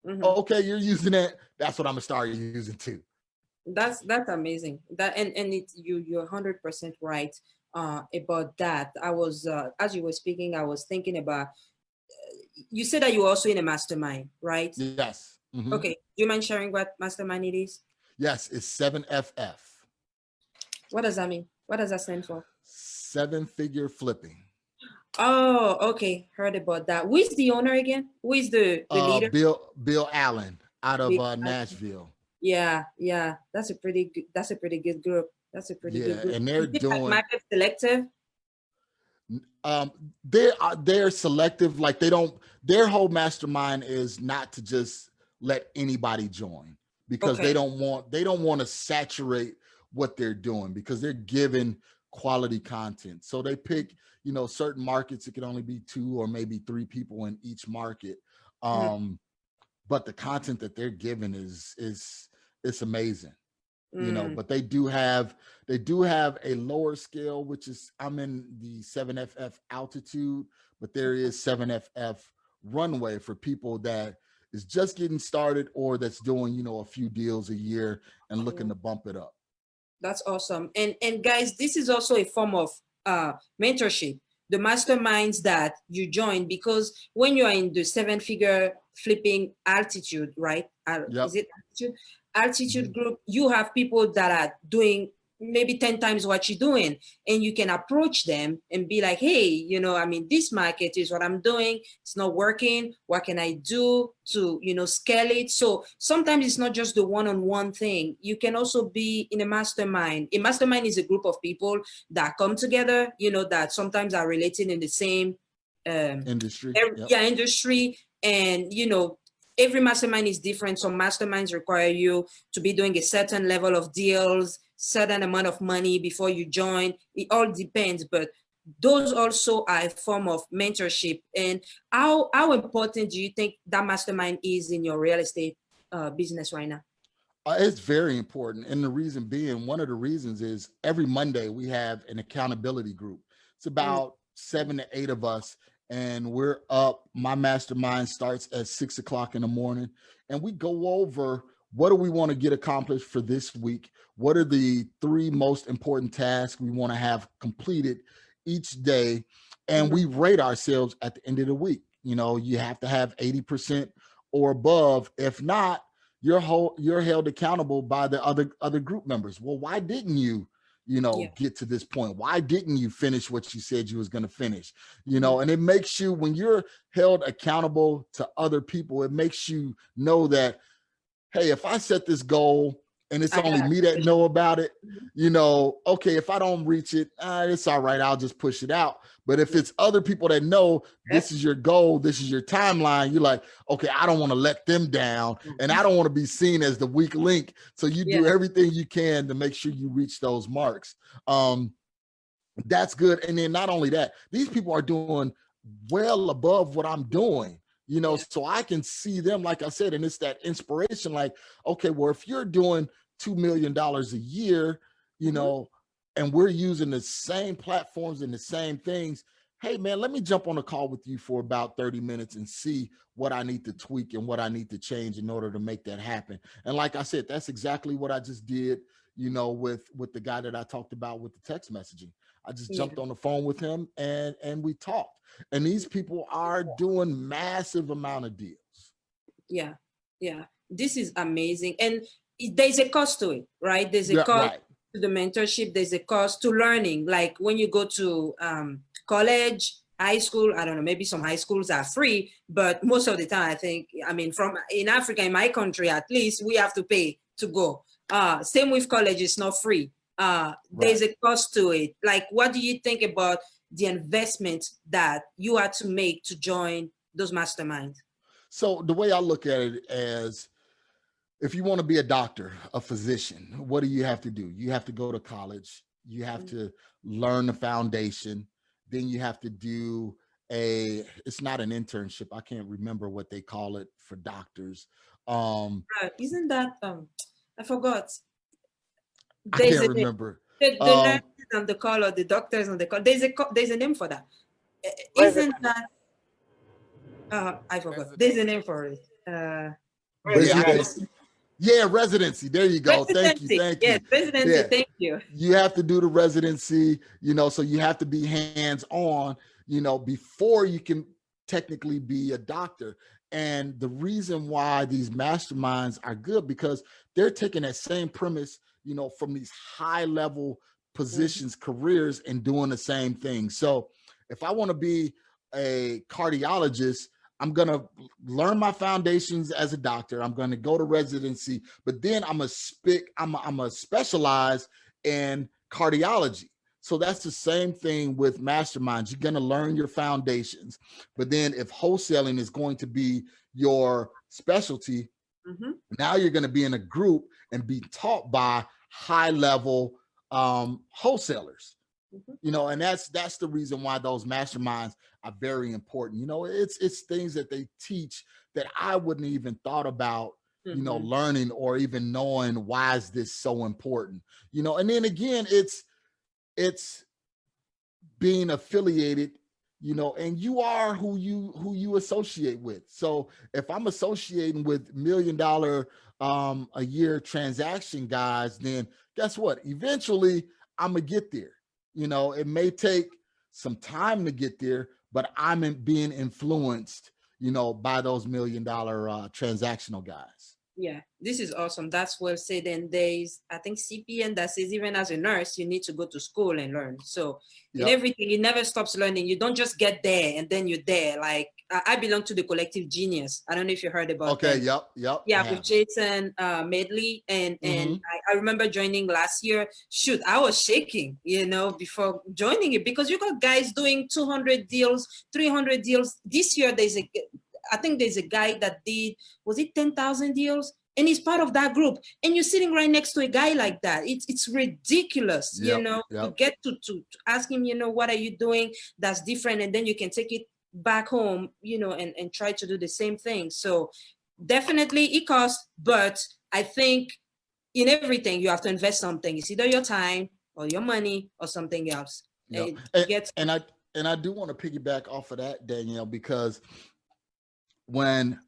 Okay, you're using it. That's what I'm gonna start using too. That's amazing. That and it's you're 100% right about that. I was as you were speaking, I was thinking about. You said that you were also in a mastermind, right? Yes. Okay. Do you mind sharing what mastermind it is? Yes, it's 7FF. What does that mean? What does that stand for? 7-figure flipping. Oh, okay. Heard about that. Who is the owner again? Who is the leader? Bill Allen out of Nashville. Yeah. That's a pretty good group. That's a pretty good group. And they're doing market selective. They're selective. Like their whole mastermind is not to just let anybody join because they don't want to saturate what they're doing because they're giving quality content. So they pick, you know, certain markets. It can only be 2 or maybe 3 people in each market. But the content that they're giving it's amazing. You know, but they do have a lower scale, which is I'm in the 7FF altitude, but there is 7FF runway for people that is just getting started or that's doing, you know, a few deals a year and looking to bump it up. That's awesome. And guys, this is also a form of mentorship. The masterminds that you join, because when you are in the 7-figure flipping altitude, right? Is it altitude group? You have people that are doing maybe 10 times what you're doing, and you can approach them and be like, hey, you know, I mean, this market is what I'm doing. It's not working. What can I do to, you know, scale it? So sometimes it's not just the one-on-one thing. You can also be in a mastermind. A mastermind is a group of people that come together, you know, that sometimes are related in the same industry. Industry. And, you know, every mastermind is different. Some masterminds require you to be doing a certain level of deals, certain amount of money before you join. It all depends, but those also are a form of mentorship. And how important do you think that mastermind is in your real estate business right now? It's very important. And the reason being, one of the reasons is every Monday we have an accountability group. It's about 7 to 8 of us. And we're up. My mastermind starts at 6 o'clock in the morning. And we go over what do we want to get accomplished for this week? What are the 3 most important tasks we want to have completed each day? And we rate ourselves at the end of the week. You know, you have to have 80% or above. If not, you're held accountable by the other group members. Well, why didn't you, get to this point? Why didn't you finish what you said you was going to finish? And it makes you, when you're held accountable to other people, it makes you know that, hey, if I set this goal and it's only me that know about it, okay, if I don't reach it, it's all right. I'll just push it out. But if it's other people that know this is your goal, this is your timeline, you're like, okay, I don't want to let them down and I don't want to be seen as the weak link. So you do everything you can to make sure you reach those marks. That's good. And then not only that, these people are doing well above what I'm doing. So I can see them, like I said, and it's that inspiration, like, okay, well, if you're doing $2 million a year, and we're using the same platforms and the same things, hey man, let me jump on a call with you for about 30 minutes and see what I need to tweak and what I need to change in order to make that happen. And like I said, that's exactly what I just did, with the guy that I talked about with the text messaging. I just jumped on the phone with him and we talked. And these people are doing massive amount of deals. Yeah. This is amazing. And there's a cost to it, right? There's a cost to the mentorship. There's a cost to learning. Like when you go to college, high school, I don't know, maybe some high schools are free, but most of the time, I think, in Africa, in my country, at least, we have to pay to go. Same with college, it's not free. There's a cost to it. Like, what do you think about the investment that you had to make to join those masterminds? So the way I look at it is, if you want to be a doctor, a physician, what do you have to do? You have to go to college. You have to learn the foundation. Then you have to do it's not an internship. I can't remember what they call it for doctors. Isn't that, I forgot. I can't remember. The nurses on the call, or the doctors on the call. There's a name for that. Isn't that? I forgot. There's a name for it. Residency. There you go. Thank you. Yes, residency. Thank you. You have to do the residency, so you have to be hands-on, before you can technically be a doctor. And the reason why these masterminds are good, because they're taking that same premise, from these high-level positions, careers, and doing the same thing. So if I want to be a cardiologist, I'm going to learn my foundations as a doctor. I'm going to go to residency, but then I'm going to specialize in cardiology. So that's the same thing with masterminds. You're going to learn your foundations, but then if wholesaling is going to be your specialty, now you're going to be in a group and be taught by high-level wholesalers. And that's the reason why those masterminds are very important. It's things that they teach that I wouldn't even thought about, learning or even knowing why is this so important, and then again, it's being affiliated, and you are who you associate with. So if I'm associating with $1 million a year transaction guys, then guess what? Eventually I'm gonna get there. It may take some time to get there, but I'm being influenced, by those $1 million transactional guys. Yeah, this is awesome. That's well said. And there's, I think, CPN that says even as a nurse, you need to go to school and learn. So in everything, it never stops learning. You don't just get there and then you're there. Like I belong to the collective Genius. I don't know if you heard about that. Yep. Yeah, with Jason Medley. And I remember joining last year. Shoot, I was shaking, before joining it, because you got guys doing 200 deals, 300 deals. This year, I think there's a guy that did, was it 10,000 deals? And he's part of that group. And you're sitting right next to a guy like that. It's ridiculous, to get to ask him, what are you doing that's different? And then you can take it back home, and try to do the same thing. So definitely it costs, but I think in everything you have to invest something. It's either your time or your money or something else. And I do want to piggyback off of that, Danielle, because when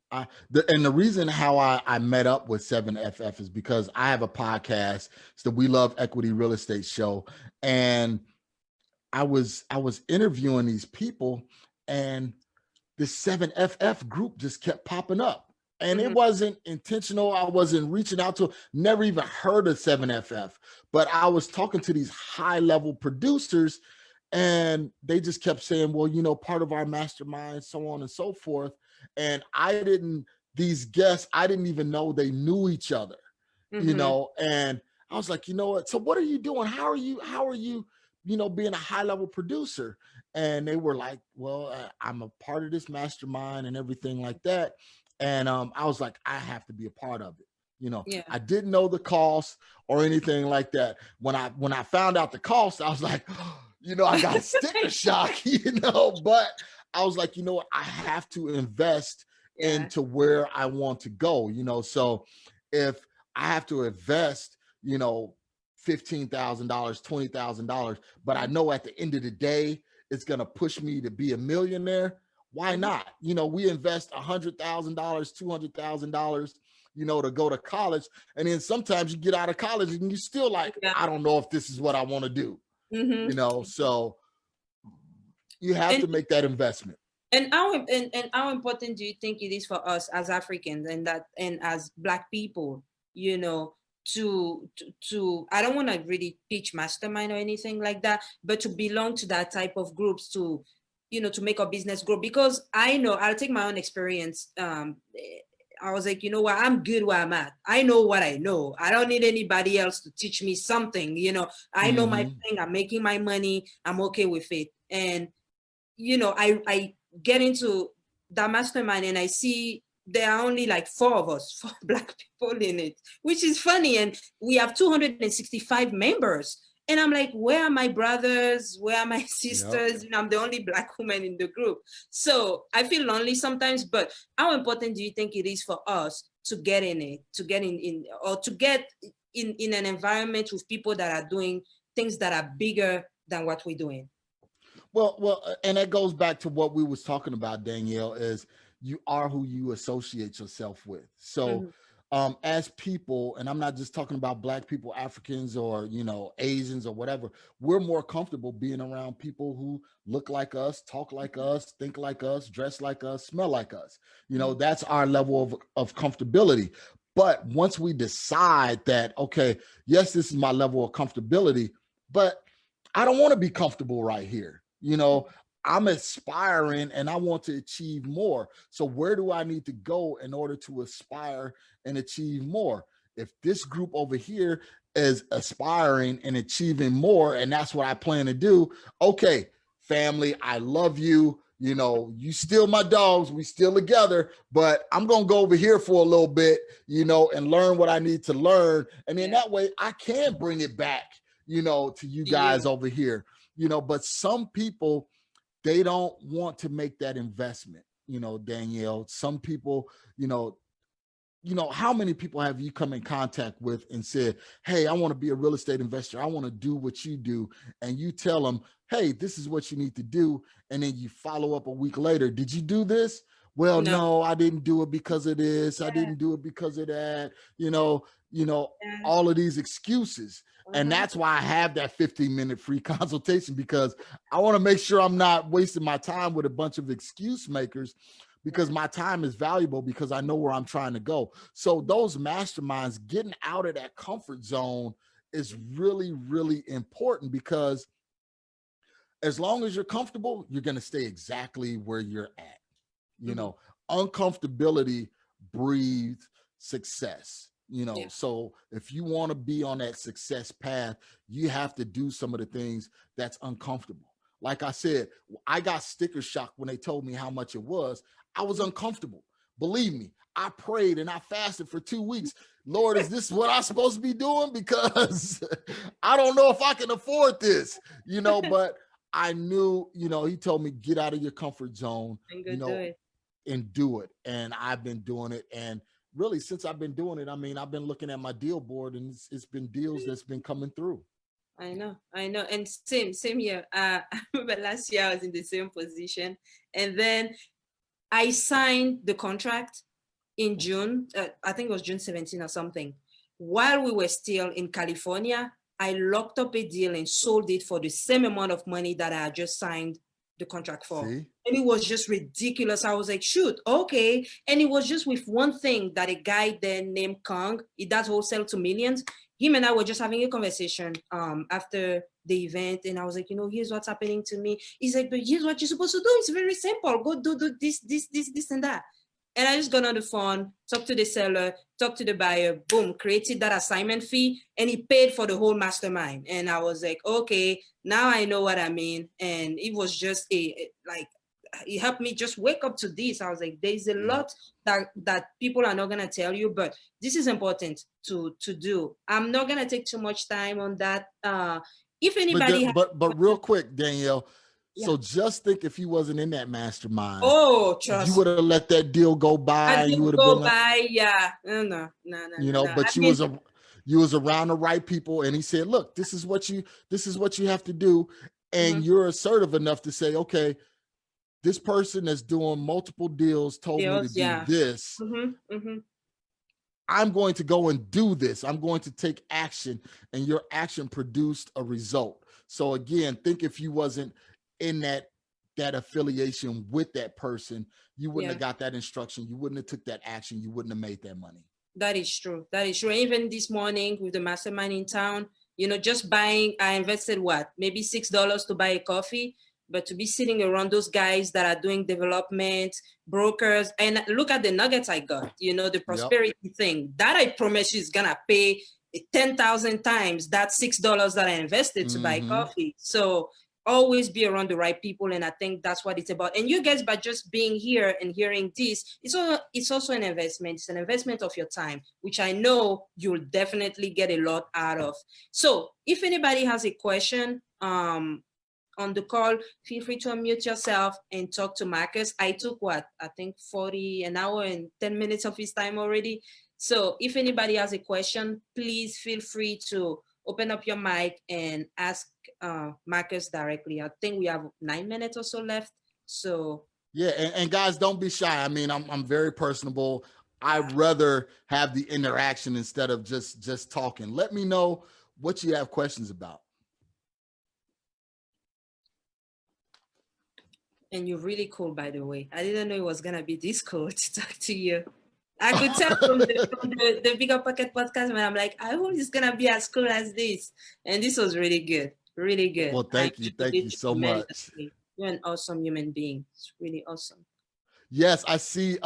the reason how I met up with 7FF is because I have a podcast. It's the We Love Equity Real Estate show. And I was interviewing these people, and this 7FF group just kept popping up. And it wasn't intentional. I wasn't reaching out to, never even heard of 7FF, but I was talking to these high level producers and they just kept saying, well, you know, part of our mastermind, so on and so forth. And these guests, I didn't even know they knew each other, you know, and I was like, you know what? So what are you doing? How are you, you know, being a high level producer? And they were like, well, I'm a part of this mastermind and everything like that. And I was like, I have to be a part of it. You know, I didn't know the cost or anything like that. When I found out the cost, I was like, you know, I got a sticker shock, you know, but I was like, you know what, I have to invest into where I want to go, you know. So if I have to invest, you know, $15,000, $20,000, but I know at the end of the day, it's going to push me to be a millionaire. Why not? You know, we invest $100,000, $200,000, you know, to go to college. And then sometimes you get out of college and you're still like, I don't know if this is what I want to do, you know, so you have to make that investment. And how important do you think it is for us as Africans and as Black people, you know, to I don't want to really teach mastermind or anything like that, but to belong to that type of groups, to, you know, to make our business grow? Because I know, I'll take my own experience. I was like, you know what, I'm good where I'm at. I know what I know. I don't need anybody else to teach me something. You know, I know my thing. I'm making my money. I'm okay with it. And, you know, I get into that mastermind and I see there are only like 4 of us, 4 Black people in it, which is funny. And we have 265 members. And I'm like, where are my brothers? Where are my sisters? You know, I'm the only Black woman in the group. So I feel lonely sometimes, but how important do you think it is for us to get in it, to get in or to get in an environment with people that are doing things that are bigger than what we're doing? Well, and that goes back to what we was talking about, Danielle, is you are who you associate yourself with. So as people, and I'm not just talking about Black people, Africans, or, you know, Asians or whatever, we're more comfortable being around people who look like us, talk like us, think like us, dress like us, smell like us. You know, that's our level of comfortability. But once we decide that, okay, yes, this is my level of comfortability, but I don't want to be comfortable right here. You know, I'm aspiring and I want to achieve more. So where do I need to go in order to aspire and achieve more? If this group over here is aspiring and achieving more, and that's what I plan to do, okay, family, I love you. You know, you still my dogs, we still together, but I'm going to go over here for a little bit, you know, and learn what I need to learn. And then that way I can bring it back, you know, to you guys over here, you know. But some people, they don't want to make that investment, you know, Danielle. Some people, you know, how many people have you come in contact with and said, hey, I want to be a real estate investor. I want to do what you do. And you tell them, hey, this is what you need to do. And then you follow up a week later. Did you do this? Well, no, I didn't do it because of this. I didn't do it because of that. You know, all of these excuses. And that's why I have that 15-minute free consultation, because I want to make sure I'm not wasting my time with a bunch of excuse makers, because my time is valuable, because I know where I'm trying to go. So those masterminds, getting out of that comfort zone is really, really important, because as long as you're comfortable, you're going to stay exactly where you're at. You know, uncomfortability breeds success. You know, so if you want to be on that success path, you have to do some of the things that's uncomfortable. Like I said, I got sticker shock when they told me how much it was. I was uncomfortable. Believe me, I prayed and I fasted for 2 weeks. Lord, is this what I'm supposed to be doing? Because I don't know if I can afford this, you know, but I knew, you know, he told me, get out of your comfort zone, you know, and do it. And I've been doing it. And really, since I've been doing it, I mean, I've been looking at my deal board, and it's been deals that's been coming through. I know. And same here. I remember last year I was in the same position. And then I signed the contract in June. I think it was June 17 or something. While we were still in California, I locked up a deal and sold it for the same amount of money that I had just signed the contract for. See? And it was just ridiculous. I was like, shoot, okay. And it was just with one thing that a guy there named Kong, he does wholesale to millions. Him and I were just having a conversation after the event. And I was like, here's what's happening to me. He's like, but here's what you're supposed to do. It's very simple. Go do this, and that. And I just got on the phone, talked to the seller, talked to the buyer, boom, created that assignment fee, and he paid for the whole mastermind. And I was like, okay, now I know what I mean. And it was just it helped me just wake up to this. I was like, there's a lot that people are not gonna tell you, but this is important to do. I'm not gonna take too much time on that. If anybody but real quick, Danielle. Yeah. So just think if he wasn't in that mastermind, trust you would have let that deal go by. You would have been like, yeah, no. But you was around the right people, and he said, look, this is what you have to do, and you're assertive enough to say, okay, this person that's doing multiple deals told me to do this. I'm going to go and do this. I'm going to take action, and your action produced a result. So again, think if you wasn't in that affiliation with that person, you wouldn't have got that instruction. You wouldn't have took that action. You wouldn't have made that money. That is true. Even this morning with the mastermind in town, just buying, I invested maybe $6 to buy a coffee, but to be sitting around those guys that are doing development, brokers, and look at the nuggets I got, the prosperity thing that I promise you is gonna pay 10,000 times that $6 that I invested to buy coffee. So always be around the right people, and I think that's what it's about. And you guys, by just being here and hearing this, it's also an investment. It's an investment of your time, which I know you'll definitely get a lot out of. So if anybody has a question on the call, feel free to unmute yourself and talk to Marcus. I took I think an hour and 10 minutes of his time already. So if anybody has a question, please feel free to open up your mic and ask Marcus directly. I think we have 9 minutes or so left. So yeah, and guys, don't be shy. I mean, I'm very personable. I'd rather have the interaction instead of just talking. Let me know what you have questions about. And you're really cool, by the way. I didn't know it was gonna be this cool to talk to you. I could tell from the Bigger Pocket podcast, when I'm like, I hope it's gonna be as cool as this. And this was really good, really good. Well, thank you so much. You're an awesome human being. It's really awesome. Yes, I see.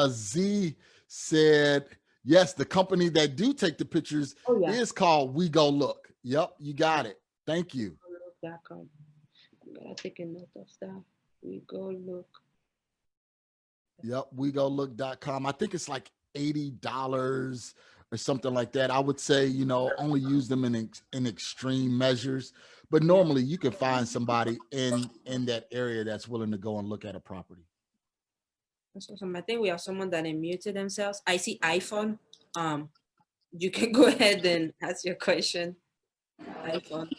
Z said, yes, the company that do take the pictures is called We Go Look. Yep, you got it. Thank you. I'm gonna take a note of that. We Go Look. Yep, WeGoLook.com. I think it's like $80 or something like that. I would say, only use them in extreme measures, but normally you can find somebody in that area that's willing to go and look at a property. That's awesome. I think we have someone that unmuted themselves. I see iPhone. You can go ahead and ask your question. iPhone.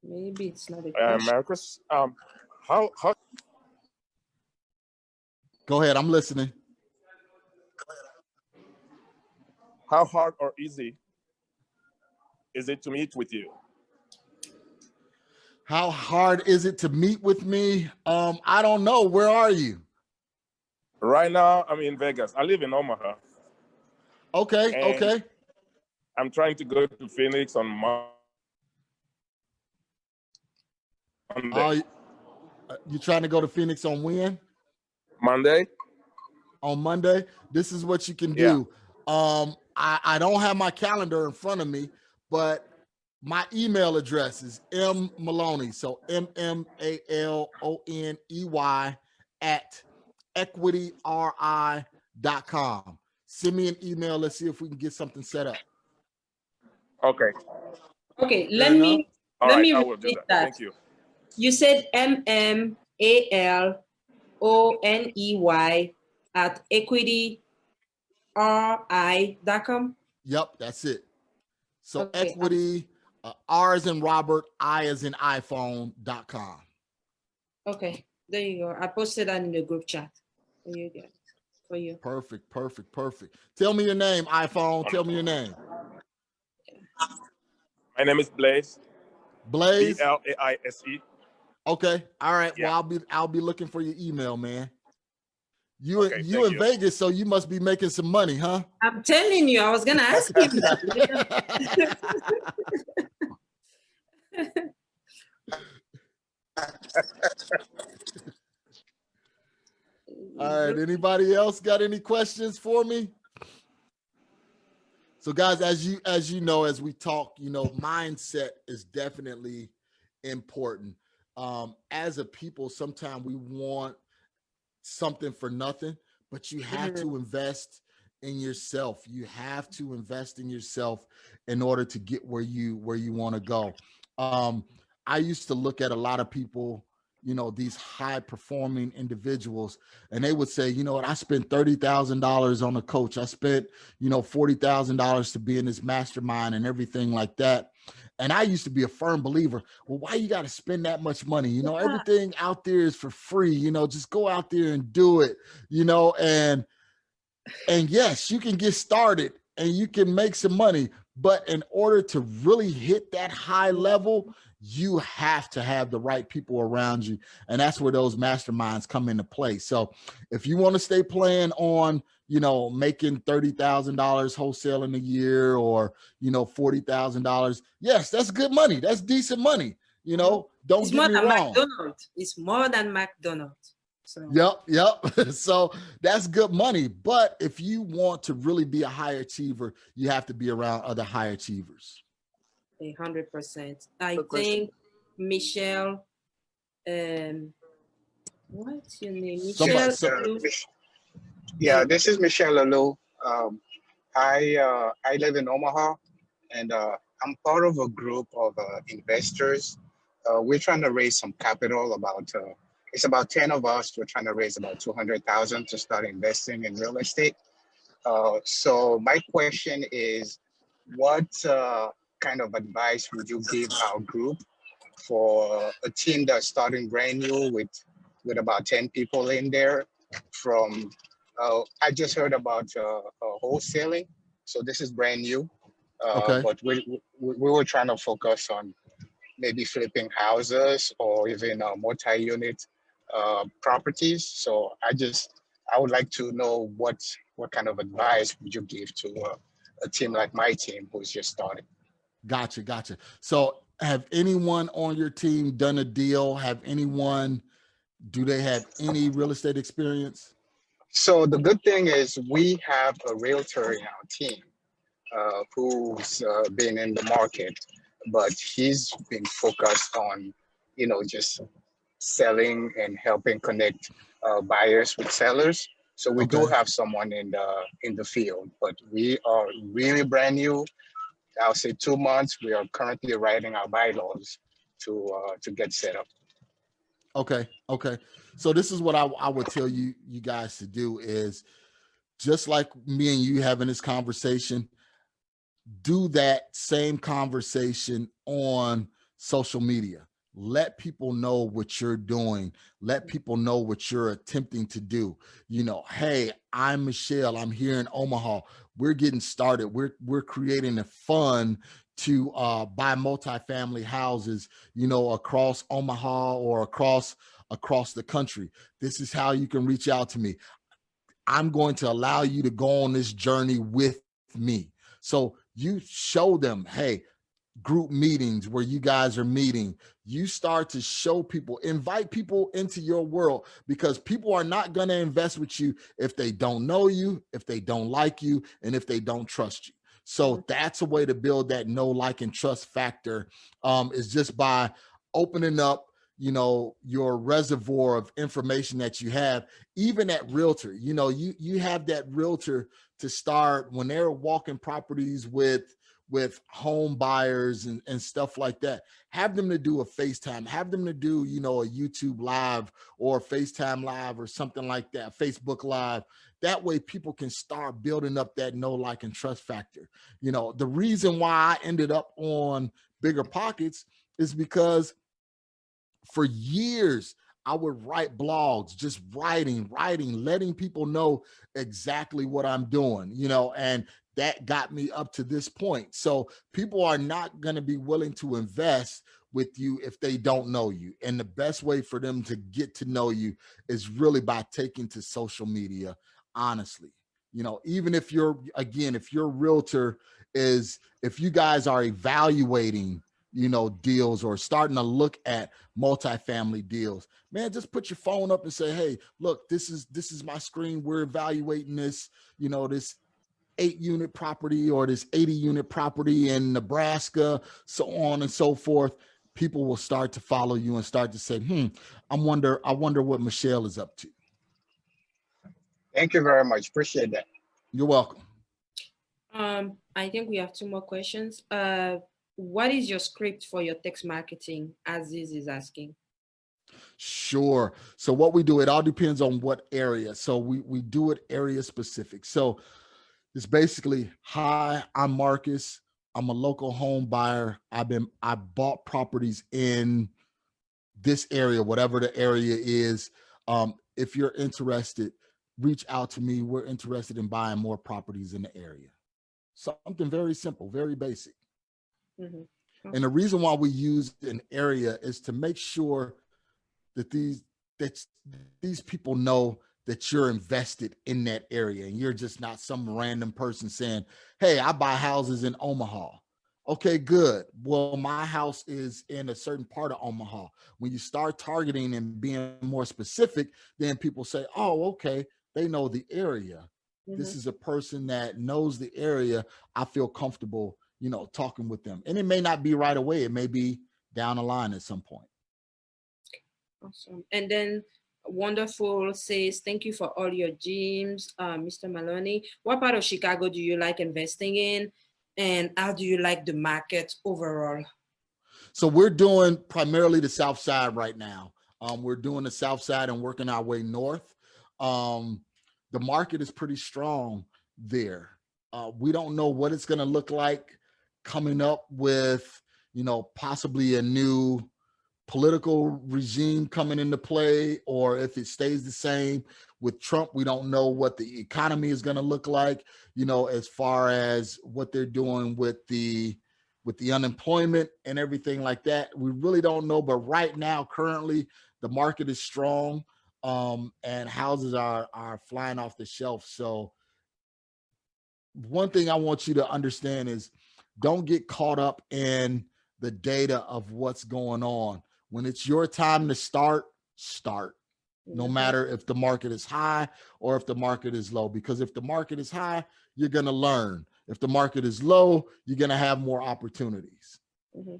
Maybe it's not a question. Marcus, how Go ahead, I'm listening. How hard or easy is it to meet with you? How hard is it to meet with me? I don't know. Where are you? Right now, I'm in Vegas. I live in Omaha. Okay, okay. I'm trying to go to Phoenix on Monday. You trying to go to Phoenix on when? Monday. On Monday? This is what you can do. I don't have my calendar in front of me, but my email address is mmaloney, so MMALONEY at equityri.com. Send me an email. Let's see if we can get something set up. Okay. Okay, let me repeat that. Thank you. You said MMALONEY at equityri.com? Yep, that's it. So equity, R as in Robert, I as in iPhone.com. Okay, there you go. I posted that in the group chat. There you go. For you. Perfect. Tell me your name, iPhone. Tell me your name. My name is Blaise. Blaise? Blaise. Okay. All right. Yeah. Well, I'll be looking for your email, man. Okay, You thank in you. Vegas, so you must be making some money, huh? I'm telling you, I was gonna ask you that. All right. Anybody else got any questions for me? So guys, as you know, as we talk, you know, mindset is definitely important. As a people, sometimes we want something for nothing, but you have to invest in yourself. You have to invest in yourself in order to get where you want to go. I used to look at a lot of people, you know, these high performing individuals, and they would say, you know what, I spent $30,000 on a coach. I spent, you know, $40,000 to be in this mastermind and everything like that. And I used to be a firm believer, well, why you got to spend that much money? You know, everything out there is for free, you know, just go out there and do it, you know, and yes, you can get started and you can make some money, but in order to really hit that high level, you have to have the right people around you. And that's where those masterminds come into play. So if you want to stay playing on, you know, making $30,000 wholesaling a year, or, you know, $40,000, yes, that's good money. That's decent money. You know, don't get me wrong. McDonald's. It's more than McDonald's. So. Yep. So that's good money. But if you want to really be a high achiever, you have to be around other high achievers. 100%. I think Michelle, what's your name? Michelle. Yeah, this is Michelle Lalo. I live in Omaha, and I'm part of a group of investors. We're trying to raise some capital. It's about 10 of us. We're trying to raise about 200,000 to start investing in real estate. So my question is, what kind of advice would you give our group for a team that's starting brand new with about 10 people in there? From I just heard about wholesaling, so this is brand new. Okay. But we were trying to focus on maybe flipping houses or even multi-unit properties. So I would like to know what kind of advice would you give to a team like my team who's just starting. Gotcha. So have anyone on your team done a deal? Do they have any real estate experience? So the good thing is we have a realtor in our team who's been in the market, but he's been focused on, you know, just selling and helping connect buyers with sellers. So we do have someone in the field, but we are really brand new. I'll say 2 months. We are currently writing our bylaws to get set up. Okay. So this is what I would tell you guys to do is, just like me and you having this conversation, do that same conversation on social media. Let people know what you're doing. Let people know what you're attempting to do. You know, hey, I'm Michelle. I'm here in Omaha. We're getting started. We're creating a fund to buy multifamily houses, you know, across Omaha or across the country. This is how you can reach out to me. I'm going to allow you to go on this journey with me. So you show them, hey, group meetings where you guys are meeting, you start to show people, invite people into your world, because people are not going to invest with you if they don't know you, if they don't like you, and if they don't trust you. So that's a way to build that know, like, and trust factor, is just by opening up, you know, your reservoir of information that you have. Even at realtor, you know, you have that realtor to start when they're walking properties with home buyers and stuff like that. Have them to do a FaceTime, have them to do, you know, a YouTube live or a FaceTime live or something like that, Facebook live. That way people can start building up that know, like, and trust factor. You know, the reason why I ended up on Bigger Pockets is because for years, I would write blogs, just writing, letting people know exactly what I'm doing, you know, and that got me up to this point. So people are not going to be willing to invest with you if they don't know you. And the best way for them to get to know you is really by taking to social media, honestly. You know, even if you're, again, if your realtor is, if you guys are evaluating, you know, deals or starting to look at multifamily deals, man, just put your phone up and say, hey, look, this is my screen. We're evaluating this, you know, this 8-unit property or this 80-unit property in Nebraska, so on and so forth. People will start to follow you and start to say, I wonder what Michelle is up to. Thank you very much. Appreciate that. You're welcome. I think we have 2 more questions. What is your script for your text marketing? Aziz is asking. Sure. So what we do, it all depends on what area. So we do it area specific. So it's basically, hi, I'm Marcus. I'm a local home buyer. I bought properties in this area, whatever the area is. If you're interested, reach out to me. We're interested in buying more properties in the area. Something very simple, very basic. Mm-hmm. And the reason why we use an area is to make sure that these people know that you're invested in that area and you're just not some random person saying, hey, I buy houses in Omaha. Okay, good. Well, my house is in a certain part of Omaha. When you start targeting and being more specific, then people say, oh, okay, they know the area. Mm-hmm. This is a person that knows the area. I feel comfortable, you know, talking with them. And it may not be right away. It may be down the line at some point. Awesome. And then Wonderful says, thank you for all your gems, Mr. Maloney. What part of Chicago do you like investing in? And how do you like the market overall? So we're doing primarily the South Side right now. We're doing the South Side and working our way north. The market is pretty strong there. We don't know what it's going to look like coming up with, you know, possibly a new political regime coming into play, or if it stays the same with Trump. We don't know what the economy is going to look like, you know, as far as what they're doing with the unemployment and everything like that. We really don't know. But right now, currently, the market is strong, and houses are flying off the shelf. So one thing I want you to understand is don't get caught up in the data of what's going on. When it's your time to start, no matter if the market is high or if the market is low, because if the market is high, you're going to learn. If the market is low, you're going to have more opportunities. Mm-hmm.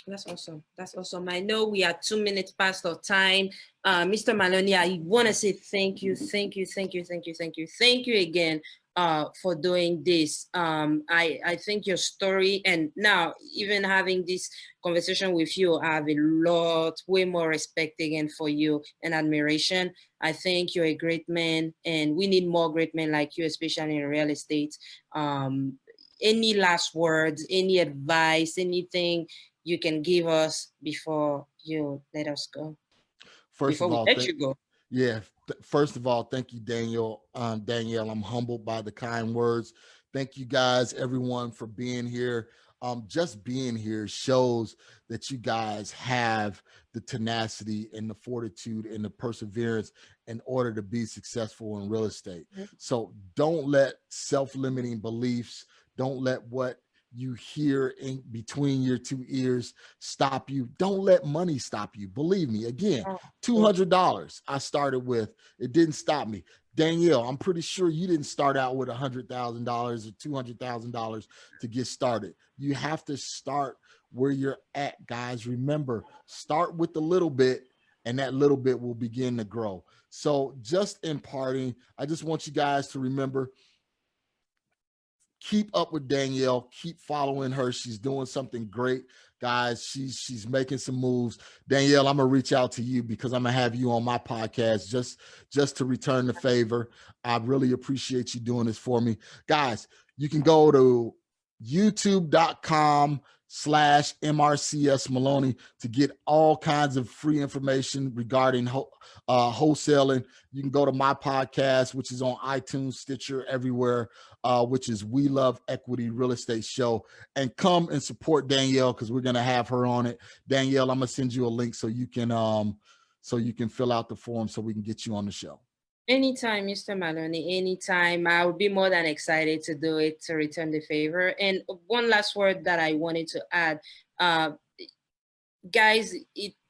That's awesome. That's awesome. I know we are 2 minutes past our time. Mr. Maloney, I want to say thank you again for doing this. I think your story, and now even having this conversation with you, I have a lot, way more respect again for you and admiration. I think you're a great man, and we need more great men like you, especially in real estate. Any last words, any advice, anything you can give us before you let us go? First of all, thank you, Danielle. Danielle, I'm humbled by the kind words. Thank you guys, everyone, for being here. Just being here shows that you guys have the tenacity and the fortitude and the perseverance in order to be successful in real estate. Mm-hmm. So don't let self-limiting beliefs, don't let what you hear in between your 2 ears stop you. Don't let money stop you. Believe me, again, $200 I started with. It didn't stop me. Danielle, I'm pretty sure you didn't start out with $100,000 or $200,000 to get started. You have to start where you're at, guys. Remember, start with a little bit, and that little bit will begin to grow. So just in parting, I just want you guys to remember, keep up with Danielle, keep following her. She's doing something great, guys. She's making some moves. Danielle, I'm gonna reach out to you because I'm gonna have you on my podcast just to return the favor. I really appreciate you doing this for me. Guys, you can go to youtube.com FreeBIES/MRCS Maloney to get all kinds of free information regarding wholesaling. You can go to my podcast, which is on iTunes, Stitcher, everywhere, which is We Love Equity Real Estate Show. And come and support Danielle because we're going to have her on it. Danielle, I'm going to send you a link so you can fill out the form so we can get you on the show. Anytime, Mr. Maloney, anytime. I would be more than excited to do it, to return the favor. And one last word that I wanted to add. Guys,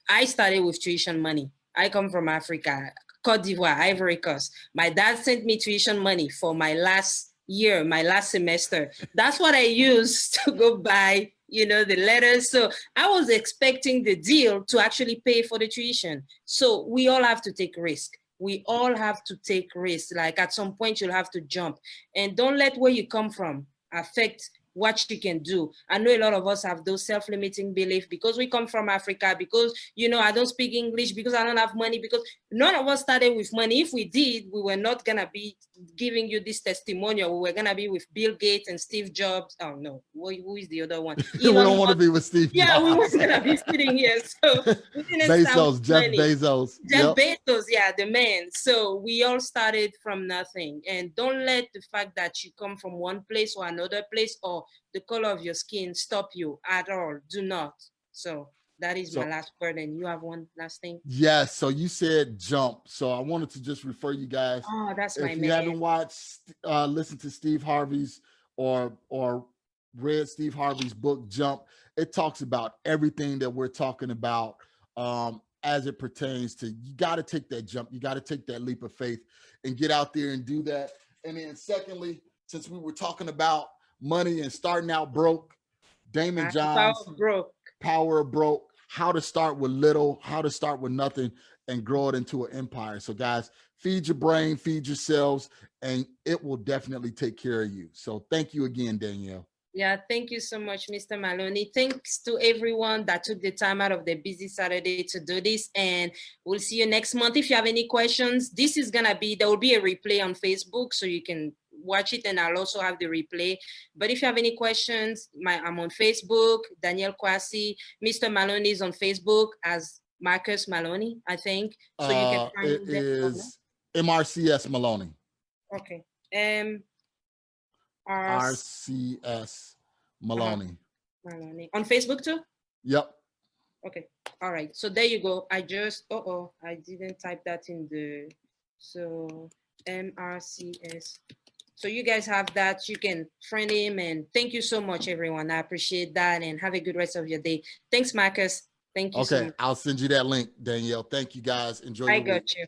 I started with tuition money. I come from Africa, Cote d'Ivoire, Ivory Coast. My dad sent me tuition money for my last year, my last semester. That's what I used to go buy, the letters. So I was expecting the deal to actually pay for the tuition. So we all have to take risk. We all have to take risks. Like at some point you'll have to jump, and don't let where you come from affect what you can do. I know a lot of us have those self-limiting beliefs because we come from Africa, because, I don't speak English, because I don't have money, because none of us started with money. If we did, we were not gonna be giving you this testimonial. We were gonna be with Bill Gates and Steve Jobs. Oh no, who is the other one? We don't want to be with Steve Jobs. Yeah, we weren't gonna be sitting here. So we didn't start with Jeff money. Bezos. Jeff Bezos, yeah, the man. So we all started from nothing. And don't let the fact that you come from one place or another place or the color of your skin stop you at all. Do not. So that is my last word. And you have one last thing? Yes. So you said jump. So I wanted to just refer you guys. Oh, that's my man. If you haven't watched, listened to Steve Harvey's or read Steve Harvey's book, Jump, it talks about everything that we're talking about as it pertains to, you got to take that jump. You got to take that leap of faith and get out there and do that. And then secondly, since we were talking about money and starting out broke, Damon John's Power of Broke, how to start with little, how to start with nothing and grow it into an empire. So guys, feed your brain, feed yourselves, and it will definitely take care of you. So thank you again, Danielle. Yeah, thank you so much, Mr. Maloney. Thanks to everyone that took the time out of their busy Saturday to do this. And we'll see you next month. If you have any questions, there will be a replay on Facebook, so you can watch it, and I'll also have the replay. But if you have any questions, I'm on Facebook, Danielle Kwasi. Mr. Maloney is on Facebook as Marcus Maloney, I think. So you can find it is MRCS Maloney. Okay. RCS Maloney. Maloney. On Facebook too? Yep. Okay. All right. So there you go. I didn't type that in the, so MRCS. So you guys have that. You can friend him, and thank you so much, everyone. I appreciate that, and have a good rest of your day. Thanks, Marcus. Thank you. Okay. So much. I'll send you that link, Danielle. Thank you guys. Enjoy your week. I got you.